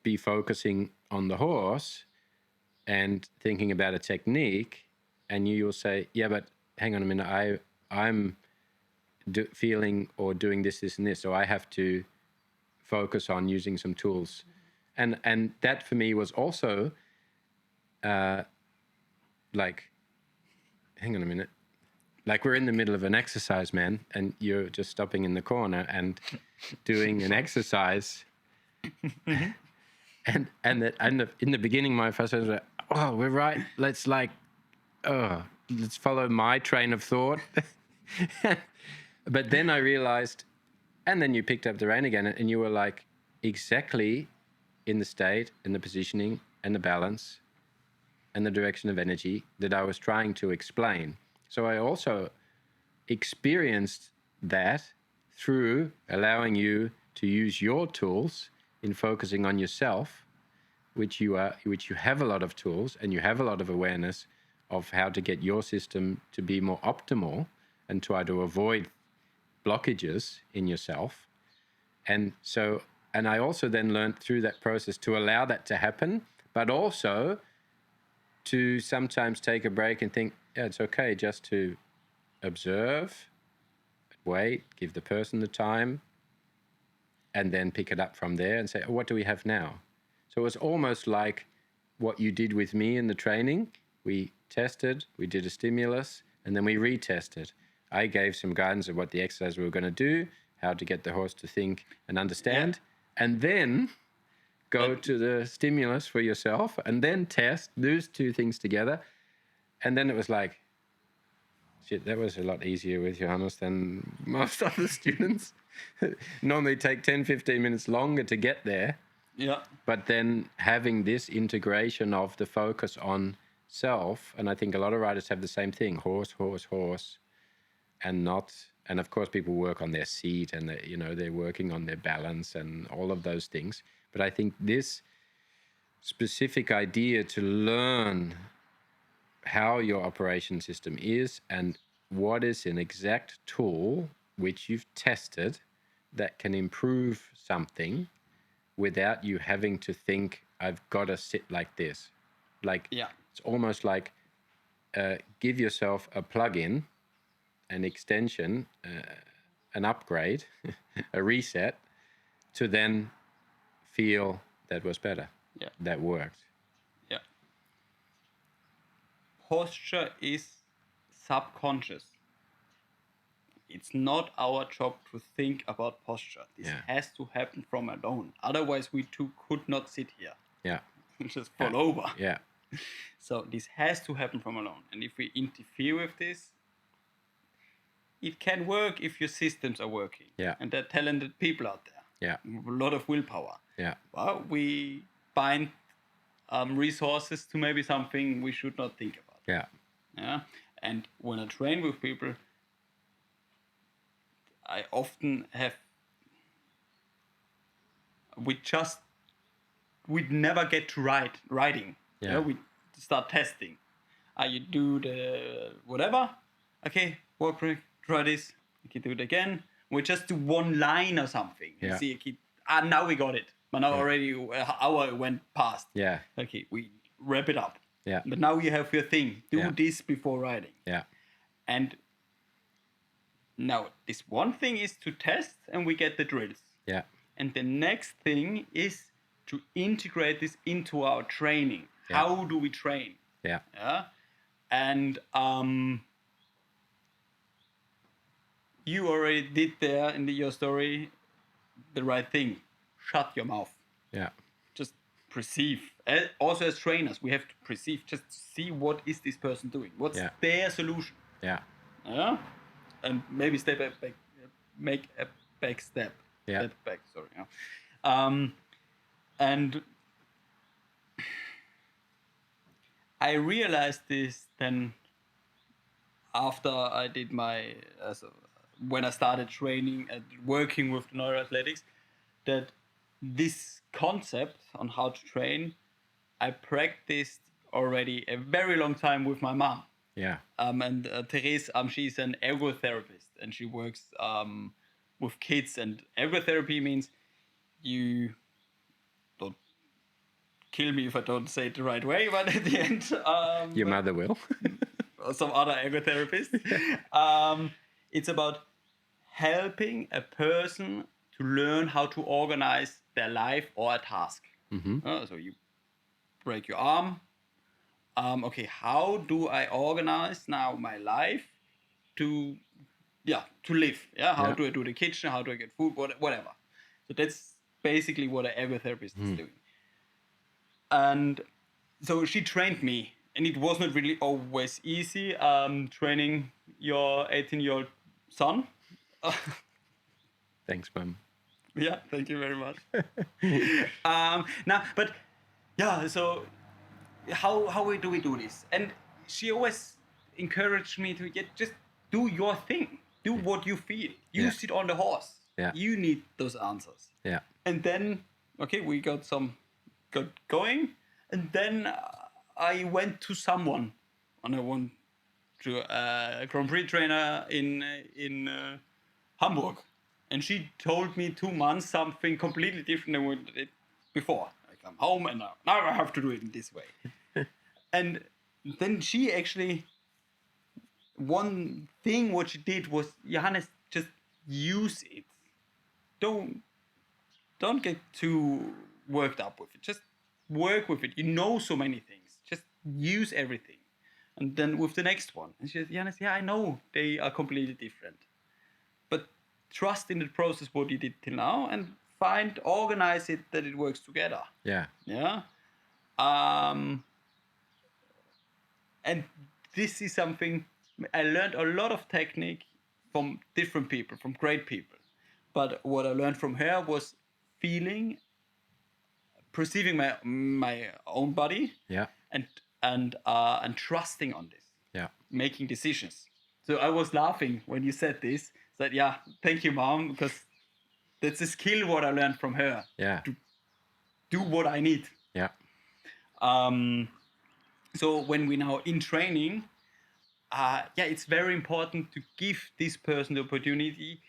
be focusing on the horse and thinking about a technique, and you will say, yeah, but hang on a minute, I'm feeling or doing this, and this, so I have to focus on using some tools. And that for me was also like, hang on a minute, like we're in the middle of an exercise, man, and you're just stopping in the corner and doing an exercise. and in the beginning, my frustration was like, oh, we're right, let's follow my train of thought. But then I realized, and then you picked up the rein again, and you were like exactly in the state and the positioning and the balance and the direction of energy that I was trying to explain. So I also experienced that through allowing you to use your tools in focusing on yourself, which you have a lot of tools and you have a lot of awareness of how to get your system to be more optimal and try to avoid blockages in yourself. And I also then learned through that process to allow that to happen, but also to sometimes take a break and think, yeah, it's okay just to observe, wait, give the person the time, and then pick it up from there and say, oh, what do we have now? So it was almost like what you did with me in the training. We tested, we did a stimulus, and then we retested. I gave some guidance of what the exercise we were going to do, how to get the horse to think and understand, and then go to the stimulus for yourself and then test those two things together. And then it was like, shit, that was a lot easier with Johannes than most other students. Normally take 10, 15 minutes longer to get there. Yeah. But then having this integration of the focus on self, and I think a lot of riders have the same thing, horse, and of course people work on their seat and they're working on their balance and all of those things. But I think this specific idea to learn how your operation system is and what is an exact tool which you've tested that can improve something without you having to think, I've got to sit like this. It's almost like give yourself a plug-in, an extension, an upgrade, a reset, to then feel that was better, that worked. Yeah. Posture is subconscious. It's not our job to think about posture. This has to happen from alone. Otherwise, we two could not sit here. Yeah. Just fall over. Yeah. So this has to happen from alone. And if we interfere with this, it can work if your systems are working. Yeah. And there are talented people out there. Yeah. With a lot of willpower. Yeah. Well, we bind resources to maybe something we should not think about. Yeah. Yeah. And when I train with people, I often have, we'd never get to riding. Yeah. We start testing. You do the whatever. Okay, walk break, try this. You can do it again. We just do one line or something. Yeah. See, now we got it. But now already an hour went past. Yeah. Okay, we wrap it up. Yeah. But now you have your thing. Do this before riding. Yeah. And now this one thing is to test and we get the drills. Yeah. And the next thing is to integrate this into our training. Yeah. How do we train? Yeah. Yeah. And you already did there in your story the right thing. Shut your mouth. Yeah. Just perceive. Also as trainers, we have to perceive. Just see what is this person doing. What's their solution. Yeah. Yeah. And maybe step back, make a back step. Yeah. Step back. Sorry. Yeah. And I realized this then after I did when I started training and working with neuroathletics, that this concept on how to train, I practiced already a very long time with my mom. Yeah. And Therese, she's an ergotherapist, and she works with kids. And ergotherapy means, you don't kill me if I don't say it the right way, but at the end, Your mother will. or some other ergotherapist, it's about helping a person to learn how to organize their life or a task. So you break your arm. Okay, how do I organize now my life to live? Yeah, how do I do the kitchen? How do I get food? Whatever. So that's basically what an ergotherapist is doing. And so she trained me, and it was not really always easy training your 18-year-old son. Thanks, Mum. Yeah, thank you very much. So how do we do this? And she always encouraged me to just do your thing. Do what you feel. You sit on the horse. Yeah. You need those answers. Yeah. And then, we got going. And then I went to someone, and I went to a Grand Prix trainer in Hamburg. And she told me 2 months something completely different than what I did before. I come home and now I have to do it in this way. And then she actually, one thing what she did was, Johannes, just use it. Don't get too worked up with it. Just work with it. You know so many things. Just use everything. And then with the next one. And she said, Johannes, I know they are completely different. But trust in the process what you did till now, and organize it that it works together. Yeah. Yeah. And this is something I learned a lot of technique from different people, from great people. But what I learned from her was perceiving my own body. Yeah. And trusting on this. Yeah. Making decisions. So I was laughing when you said this. Said, thank you, Mom, because that's a skill what I learned from her. Yeah. To do what I need. Yeah. So when we now in training, it's very important to give this person the opportunity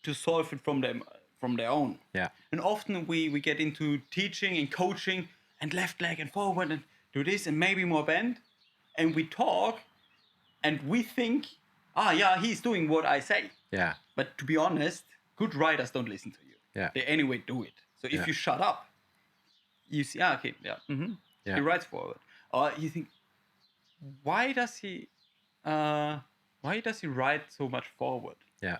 to solve it from their own. Yeah. And often we get into teaching and coaching and left leg and forward and do this and maybe more bend, and we talk and we think, he's doing what I say. Yeah. But to be honest, good riders don't listen to you. Yeah. They anyway do it. So if you shut up, you see, he rides forward. Or you think, why does he ride so much forward? Yeah.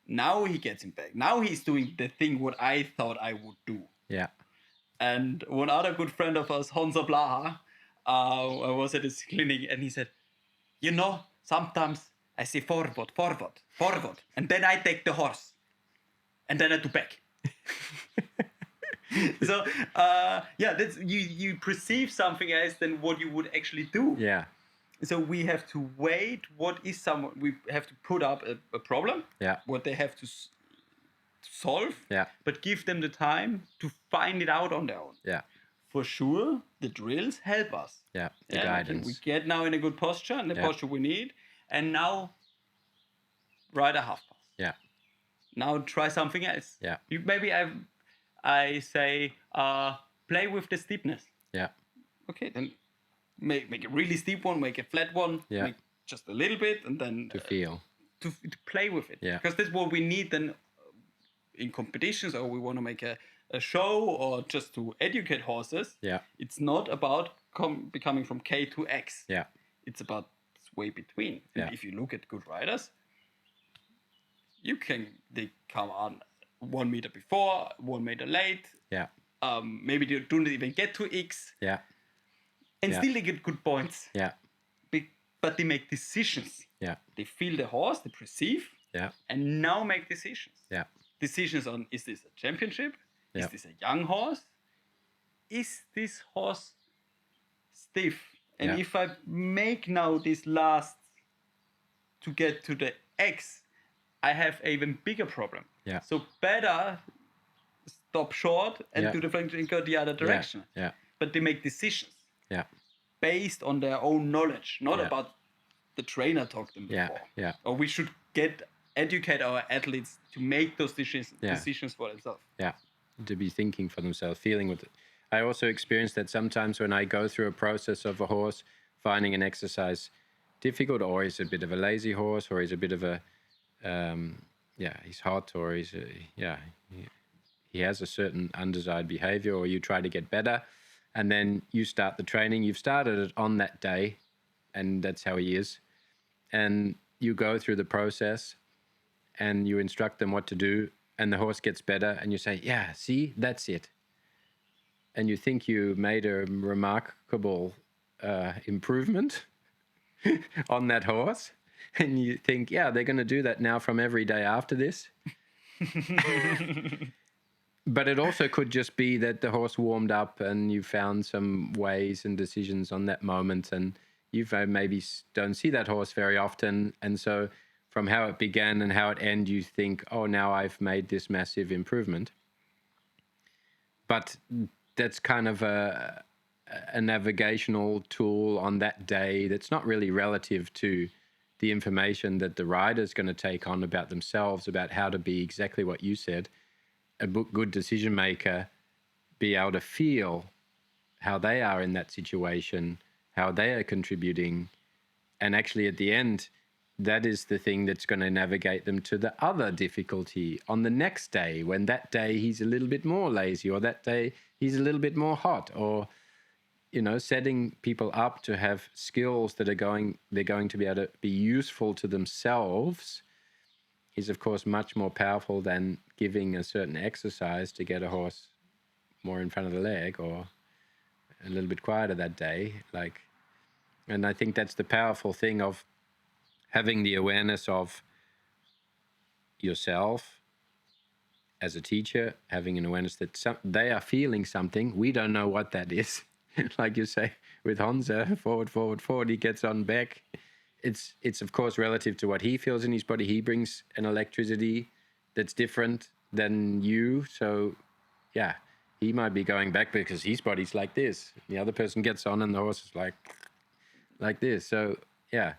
Now he gets him back. Now he's doing the thing what I thought I would do. Yeah. And one other good friend of us, Honza Blaha, I was at his clinic, and he said, sometimes I say forward, and then I take the horse, and then I do back. So, that's you perceive something else than what you would actually do. Yeah. So we have to wait. We have to put up a problem. Yeah. What they have to solve. Yeah. But give them the time to find it out on their own. Yeah. For sure, the drills help us. Yeah. The guidance. We get now in a good posture, and the posture we need. And now, ride a half pass. Yeah. Now try something else. Yeah. Maybe I say play with the steepness. Yeah. Okay, then make a really steep one, make a flat one, make just a little bit, and then to feel. To play with it. Yeah. Because that's what we need then in competitions, or we want to make a show, or just to educate horses. Yeah. It's not about becoming from K to X. Yeah. It's about this way between. And if you look at good riders, they come on 1 meter before, 1 meter late. Yeah. Maybe they don't even get to X. Yeah. And still they get good points. Yeah. But they make decisions. Yeah. They feel the horse, they perceive. Yeah. And now make decisions. Yeah. Decisions on, is this a championship? Is this a young horse? Is this horse stiff? And if I make now this last to get to the X, I have an even bigger problem. Yeah. So better stop short and do the flexion and go the other direction. Yeah. But they make decisions. Yeah. Based on their own knowledge, not about the trainer talked them before. Yeah. Or we should educate our athletes to make those decisions for themselves. Yeah. To be thinking for themselves, feeling with it. I also experience that sometimes when I go through a process of a horse, finding an exercise difficult, or he's a bit of a lazy horse, or he's a bit of a, he's hot, or he has a certain undesired behavior, or you try to get better, and then you start the training. You've started it on that day, and that's how he is. And you go through the process, and you instruct them what to do, and the horse gets better, and you say, yeah, see, that's it. And you think you made a remarkable improvement on that horse. And you think, yeah, they're going to do that now from every day after this. But it also could just be that the horse warmed up and you found some ways and decisions on that moment. And you maybe don't see that horse very often. And so from how it began and how it ended, you think, oh, now I've made this massive improvement. But that's kind of a navigational tool on that day that's not really relative to the information that the rider's going to take on about themselves, about how to be exactly what you said, a good decision maker, be able to feel how they are in that situation, how they are contributing. And actually at the end, that is the thing that's going to navigate them to the other difficulty on the next day, when that day he's a little bit more lazy, or that day he's a little bit more hot, or, you know, setting people up to have skills that they're going to be able to be useful to themselves is, of course, much more powerful than giving a certain exercise to get a horse more in front of the leg or a little bit quieter that day. And I think that's the powerful thing of having the awareness of yourself as a teacher, having an awareness that they are feeling something. We don't know what that is. Like you say, with Honza, forward, he gets on back. It's of course relative to what he feels in his body. He brings an electricity that's different than you. So yeah, he might be going back because his body's like this. The other person gets on and the horse is like this. So yeah,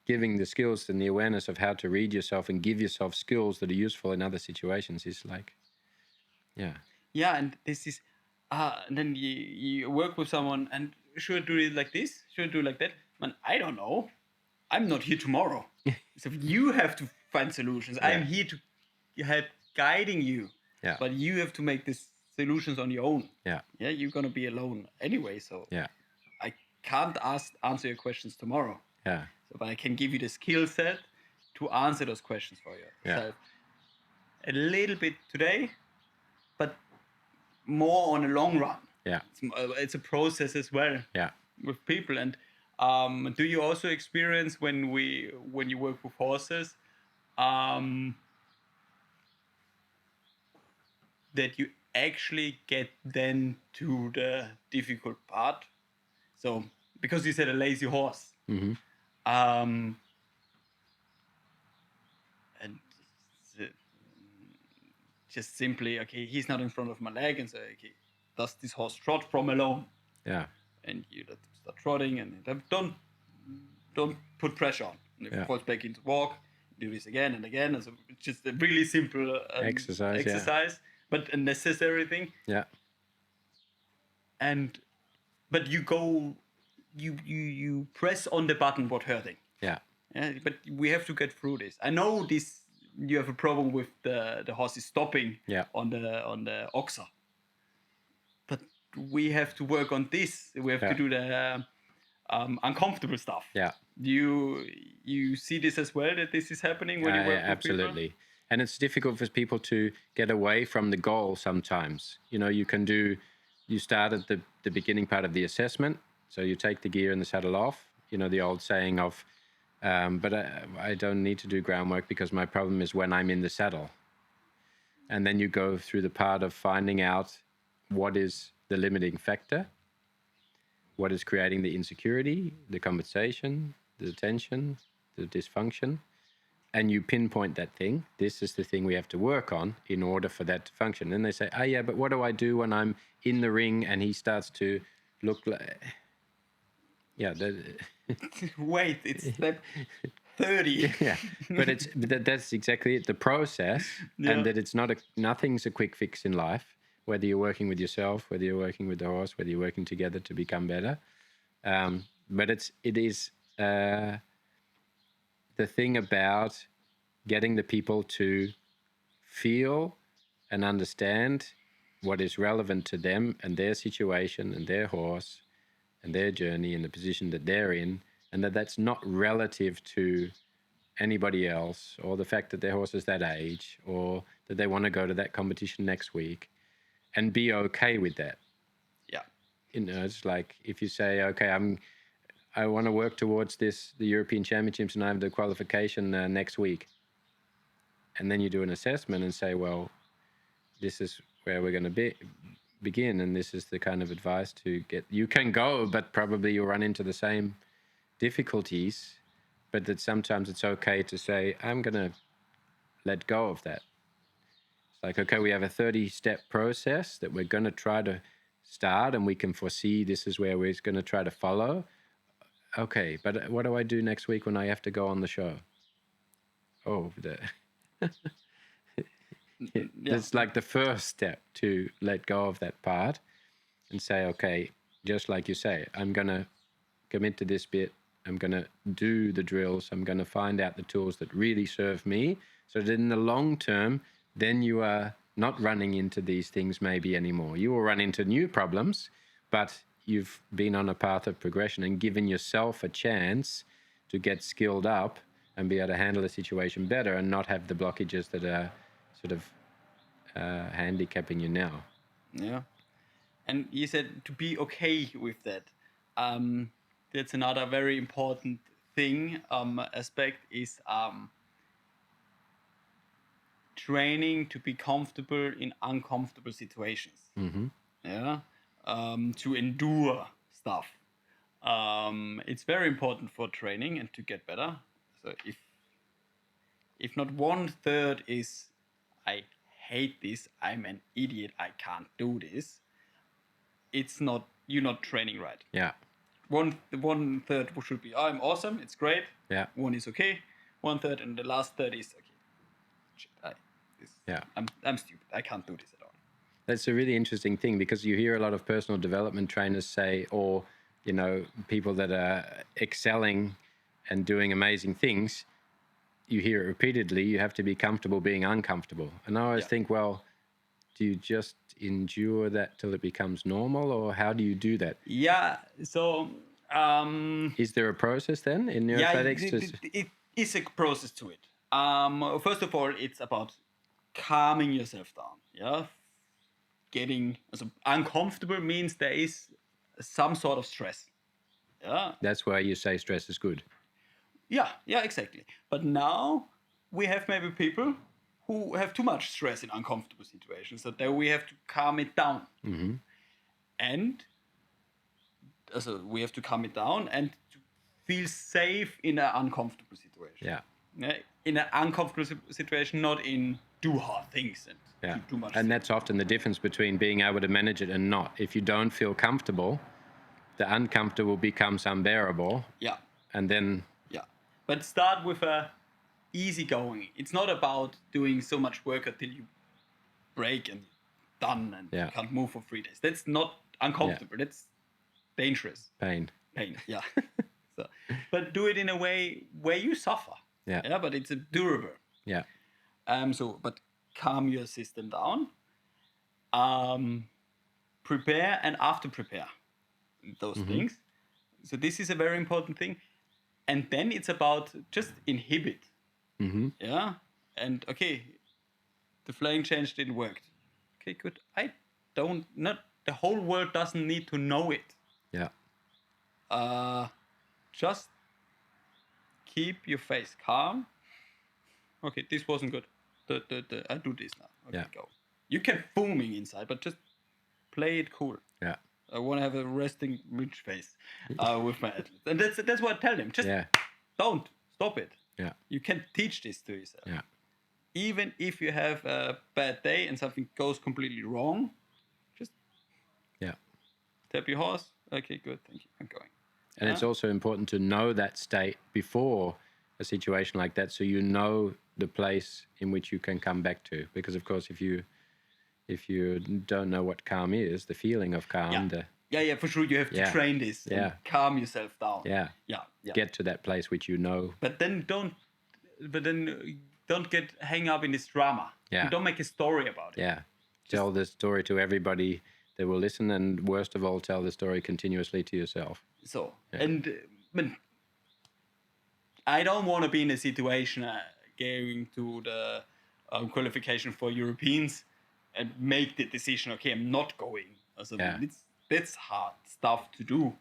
giving the skills and the awareness of how to read yourself and give yourself skills that are useful in other situations is Yeah, and this is, and then you work with someone and should I do it like this? Should I do it like that? Man, I don't know. I'm not here tomorrow. So you have to find solutions. I'm here to help guiding you. Yeah. But you have to make these solutions on your own. Yeah. Yeah, you're going to be alone anyway. So yeah. I can't answer your questions tomorrow. Yeah. So, but I can give you the skill set to answer those questions for yourself. A little bit today, but more on a long run. Yeah. It's a process as well. Yeah. With people. And do you also experience when you work with horses that you actually get then to the difficult part? So because you said a lazy horse. Mm-hmm. And just simply, okay, he's not in front of my leg, and say, okay, does this horse trot from alone? Yeah. And you let them start trotting, and don't put pressure on. And if it falls back into walk, do this again and again. And so it's just a really simple exercise, but a necessary thing. Yeah. But you go. You press on the button what hurting. Yeah. But we have to get through this. I know this. You have a problem with the horses stopping on the oxer. But we have to work on this. We have to do the uncomfortable stuff. Yeah. You see this as well, that this is happening when you work with absolutely. people? And it's difficult for people to get away from the goal sometimes. You know, you start at the beginning part of the assessment. So you take the gear and the saddle off, you know, the old saying of, but I don't need to do groundwork because my problem is when I'm in the saddle. And then you go through the part of finding out what is the limiting factor, what is creating the insecurity, the compensation, the tension, the dysfunction. and you pinpoint that thing. This is the thing we have to work on in order for that to function. Then they say, oh yeah, but what do I do when I'm in the ring and he starts to look like... Yeah. Wait, it's step 30. Yeah, but that's exactly it. The process, and that it's nothing's a quick fix in life. Whether you're working with yourself, whether you're working with the horse, whether you're working together to become better. But it is the thing about getting the people to feel and understand what is relevant to them and their situation and their horse and their journey and the position that they're in, and that's not relative to anybody else, or the fact that their horse is that age, or that they want to go to that competition next week, and be okay with that. Yeah. It's like if you say, okay, I want to work towards the European Championships and I have the qualification next week. And then you do an assessment and say, well, this is where we're going to begin, and this is the kind of advice to get. You can go, but probably you'll run into the same difficulties, but that sometimes it's okay to say, I'm going to let go of that. It's like, okay, we have a 30-step process that we're going to try to start, and we can foresee this is where we're going to try to follow. Okay, but what do I do next week when I have to go on the show? Oh, It's like the first step to let go of that part and say, okay, just like you say, I'm going to commit to this bit. I'm going to do the drills. I'm going to find out the tools that really serve me, so that in the long term, then you are not running into these things maybe anymore. You will run into new problems, but you've been on a path of progression and given yourself a chance to get skilled up and be able to handle the situation better and not have the blockages that are sort of handicapping you now. Yeah. And you said to be okay with that. That's another very important thing, aspect is training to be comfortable in uncomfortable situations. Mm-hmm. Yeah. To endure stuff. It's very important for training and to get better. So if not 1/3 is I hate this, I'm an idiot, I can't do this, you're not training right. Yeah. 1/3 should be I'm awesome, it's great. Yeah. 1 is okay. 1/3 and the last third is okay. Shit, I'm stupid. I can't do this at all. That's a really interesting thing, because you hear a lot of personal development trainers say, or people that are excelling and doing amazing things, you hear it repeatedly, you have to be comfortable being uncomfortable. And I always think, well, do you just endure that till it becomes normal, or how do you do that? Yeah, so... is there a process then in neuroathletics? It is a process to it. First of all, it's about calming yourself down. Yeah, uncomfortable means there is some sort of stress. Yeah, that's why you say stress is good. Yeah, exactly. But now we have maybe people who have too much stress in uncomfortable situations, so then we have to calm it down. Mm-hmm. And so we have to calm it down and to feel safe in an uncomfortable situation. Yeah. In an uncomfortable situation, not in do hard things and do too much. And that's often the difference between being able to manage it and not. If you don't feel comfortable, the uncomfortable becomes unbearable. Yeah. And then... Yeah. But start with a easy going. It's not about doing so much work until you break and done and you can't move for 3 days. That's not uncomfortable. That's dangerous. Pain. Yeah. But do it in a way where you suffer. Yeah. But it's durable. Yeah. But calm your system down. Prepare and after prepare those things. So this is a very important thing. And then it's about just inhibit. Mm-hmm. Yeah. And okay, the flying change didn't work. Okay, good. The whole world doesn't need to know it. Yeah. Just keep your face calm. Okay, this wasn't good. I do this now. Okay, go. You can booming inside, but just play it cool. Yeah. I want to have a resting rich face with my athletes, and that's what I tell them. Just don't stop it. Yeah. You can teach this to yourself. Yeah. Even if you have a bad day and something goes completely wrong, just tap your horse. Okay, good, thank you, I'm going. And it's also important to know that state before a situation like that, so you know the place in which you can come back to. Because of course, if you don't know what calm is, the feeling of calm, for sure, you have to train this and calm yourself down. Get to that place which you know. But then don't get hang up in this drama. You don't make a story about it. Tell the story to everybody that will listen, and worst of all, tell the story continuously to yourself. And I don't want to be in a situation going to the qualification for Europeans and make the decision, okay, I'm not going. That's hard stuff to do.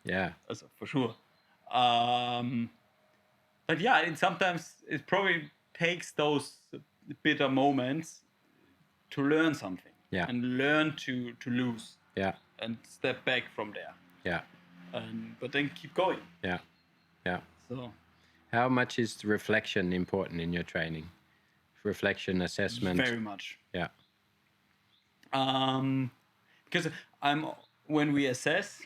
For sure. But sometimes it probably takes those bitter moments to learn something and learn to lose and step back from there. But then keep going. So, how much is reflection important in your training? Reflection, assessment? Very much. Because when we assess,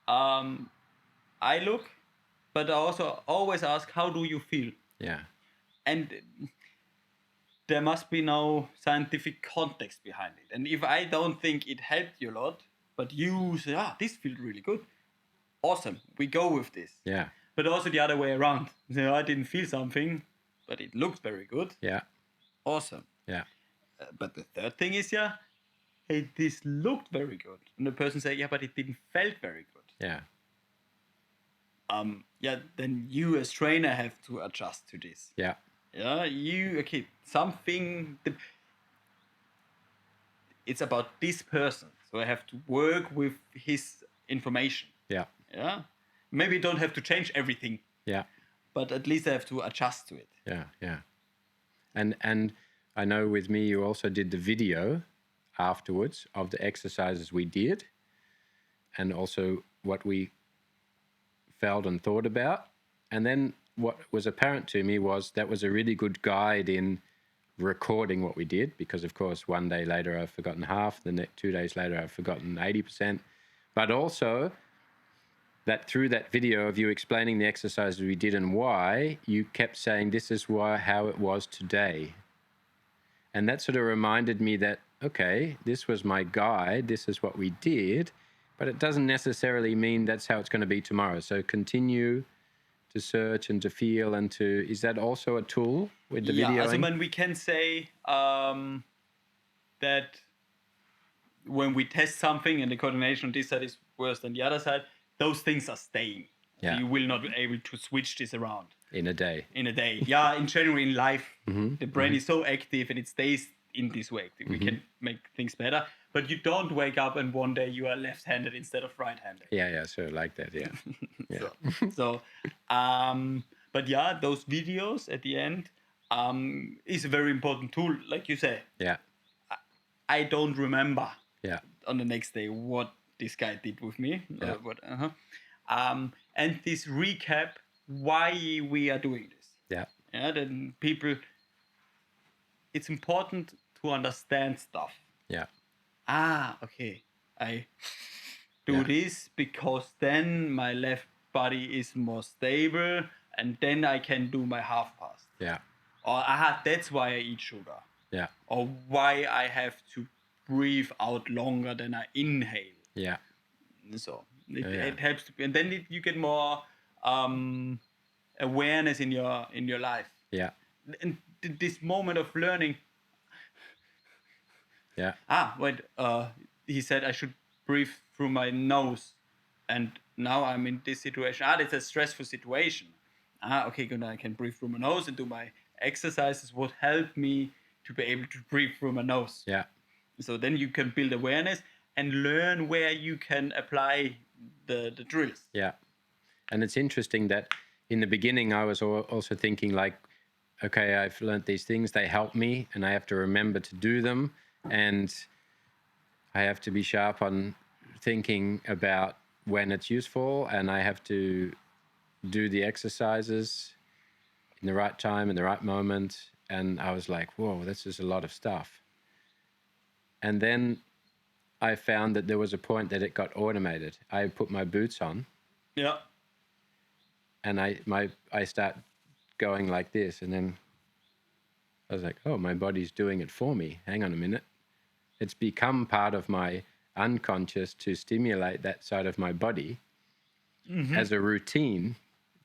I look, but I also always ask, how do you feel? And there must be no scientific context behind it. And if I don't think it helped you a lot, but you say, this feels really good, awesome, we go with this. But also the other way around. Say, I didn't feel something, but it looks very good. Awesome. But the third thing is, hey, this looked very good. And the person say, but it didn't felt very good. Then you as trainer have to adjust to this. It's about this person. So I have to work with his information. Maybe you don't have to change everything. But at least I have to adjust to it. And I know with me, you also did the video afterwards of the exercises we did, and also what we felt and thought about. And then what was apparent to me was that was a really good guide in recording what we did, because of course 1 day later I've forgotten half, the next 2 days later I've forgotten 80%, but also that through that video of you explaining the exercises we did and why, you kept saying, this is how it was today. And that sort of reminded me that, okay, this was my guide, this is what we did, but it doesn't necessarily mean that's how it's going to be tomorrow. So continue to search and to feel and to, is that also a tool with the video? Yeah, we can say that when we test something and the coordination on this side is worse than the other side, those things are staying. So you will not be able to switch this around. In a day. In general, in life, the brain is so active and it stays in this way. We can make things better. But you don't wake up and one day you are left-handed instead of right-handed. So like that, But those videos at the end is a very important tool, like you say. I don't remember on the next day what this guy did with me. And this recap why we are doing this. Then people, it's important to understand stuff. Okay, I do this because then my left body is more stable and then I can do my half pass. Or that's why I eat sugar. Or why I have to breathe out longer than I inhale. So it helps to, and then you get more awareness in your life. And this moment of learning. He said I should breathe through my nose, and now I'm in this situation. It's a stressful situation. Okay, good. I can breathe through my nose and do my exercises. What help me to be able to breathe through my nose? So then you can build awareness and learn where you can apply the drills. And it's interesting that in the beginning I was also thinking like, okay, I've learned these things, they help me, and I have to remember to do them, and I have to be sharp on thinking about when it's useful, and I have to do the exercises in the right time, in the right moment. And I was like, whoa, this is a lot of stuff. And then I found that there was a point that it got automated. I put my boots on. Yeah. And I start going like this. And then I was like, oh, my body's doing it for me. Hang on a minute. It's become part of my unconscious to stimulate that side of my body as a routine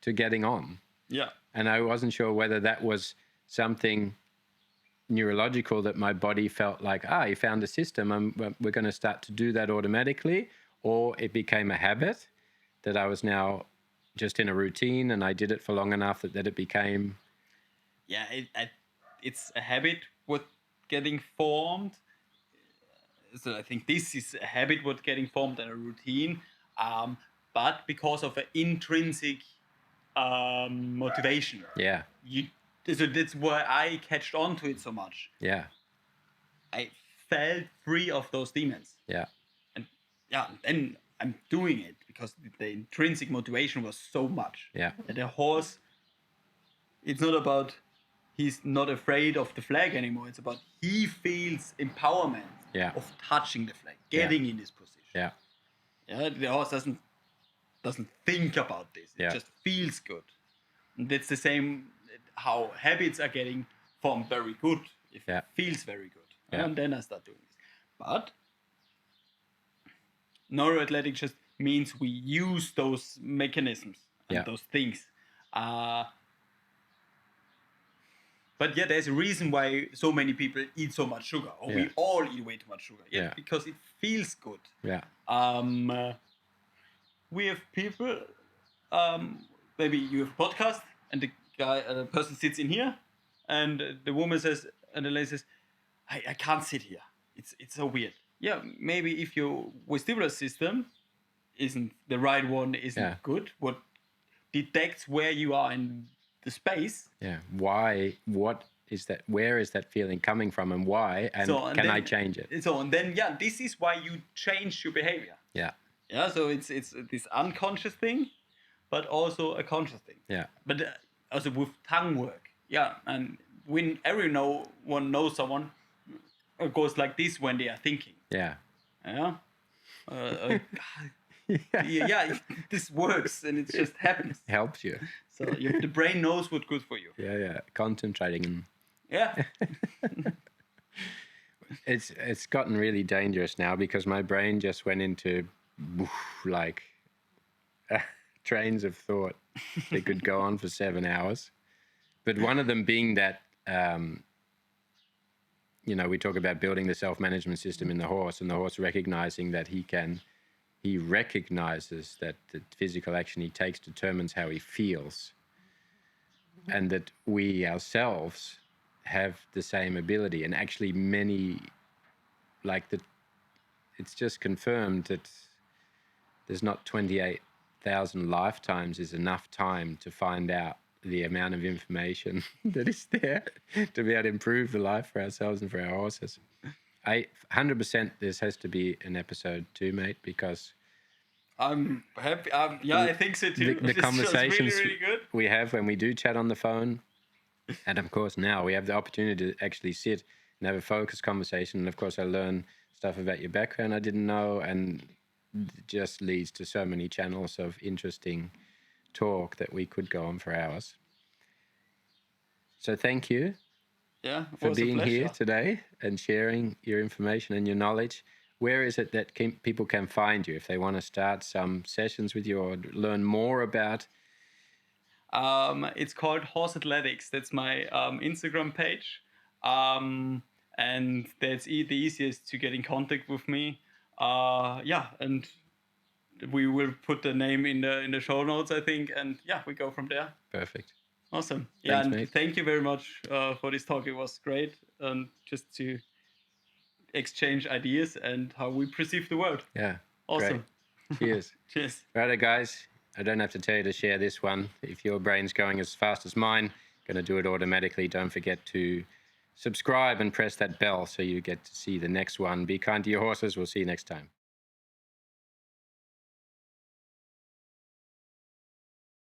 to getting on. Yeah. And I wasn't sure whether that was something neurological that my body felt like, you found a system, we're going to start to do that automatically, or it became a habit that I was now just in a routine and I did it for long enough that it became... Yeah, it's a habit what getting formed. So I think this is a habit what getting formed and a routine, but because of an intrinsic motivation. Yeah. So that's why I catched on to it so much. Yeah. I felt free of those demons. Yeah. And then I'm doing it because the intrinsic motivation was so much. Yeah. And the horse, it's not about he's not afraid of the flag anymore. It's about he feels empowerment of touching the flag, getting in this position. Yeah. Yeah. The horse doesn't think about this. It just feels good. And that's the same how habits are getting formed very good. If it feels very good. Yeah. And then I start doing this. But neuroathletics just means we use those mechanisms and those things. But there's a reason why so many people eat so much sugar, or we all eat way too much sugar. Because it feels good. Yeah. We have people. Maybe you have a podcast, and the person sits in here, and the woman says, and the lady says, I can't sit here. It's so weird. Yeah, maybe if your vestibular system isn't the right one, isn't good, what detects where you are in the space. Yeah. Why? What is that? Where is that feeling coming from, and why? And can I change it? And then this is why you change your behavior. Yeah. Yeah. So it's this unconscious thing, but also a conscious thing. Yeah. But also with tongue work. Yeah. And when everyone knows someone goes like this when they are thinking. Yeah. Yeah. This works and it just happens. Helps you. So the brain knows what's good for you. Yeah. Concentrating and... Yeah. It's gotten really dangerous now because my brain just went into like trains of thought that could go on for 7 hours. But one of them being that, we talk about building the self-management system in the horse, and the horse recognizing that he recognizes that the physical action he takes determines how he feels, and that we ourselves have the same ability. And actually it's just confirmed that there's not 28,000 lifetimes is enough time to find out the amount of information that is there to be able to improve the life for ourselves and for our horses. 100% this has to be an episode 2, mate, because I'm happy. I think so too. The conversations really good. we have when we do chat on the phone, and of course now we have the opportunity to actually sit and have a focused conversation. And of course I learn stuff about your background I didn't know, and it just leads to so many channels of interesting talk that we could go on for hours. So thank you for being here today and sharing your information and your knowledge. Where is it that people can find you if they want to start some sessions with you or learn more about? It's called Horse Athletics. That's my Instagram page. And that's the easiest to get in contact with me. And we will put the name in the show notes, I think, and we go from there. Perfect. Awesome. Thanks, mate. Thank you very much for this talk. It was great, and just to exchange ideas and how we perceive the world. Yeah. Awesome. Great. Cheers. Cheers. Righto, guys. I don't have to tell you to share this one. If your brain's going as fast as mine, going to do it automatically. Don't forget to subscribe and press that bell so you get to see the next one. Be kind to your horses. We'll see you next time.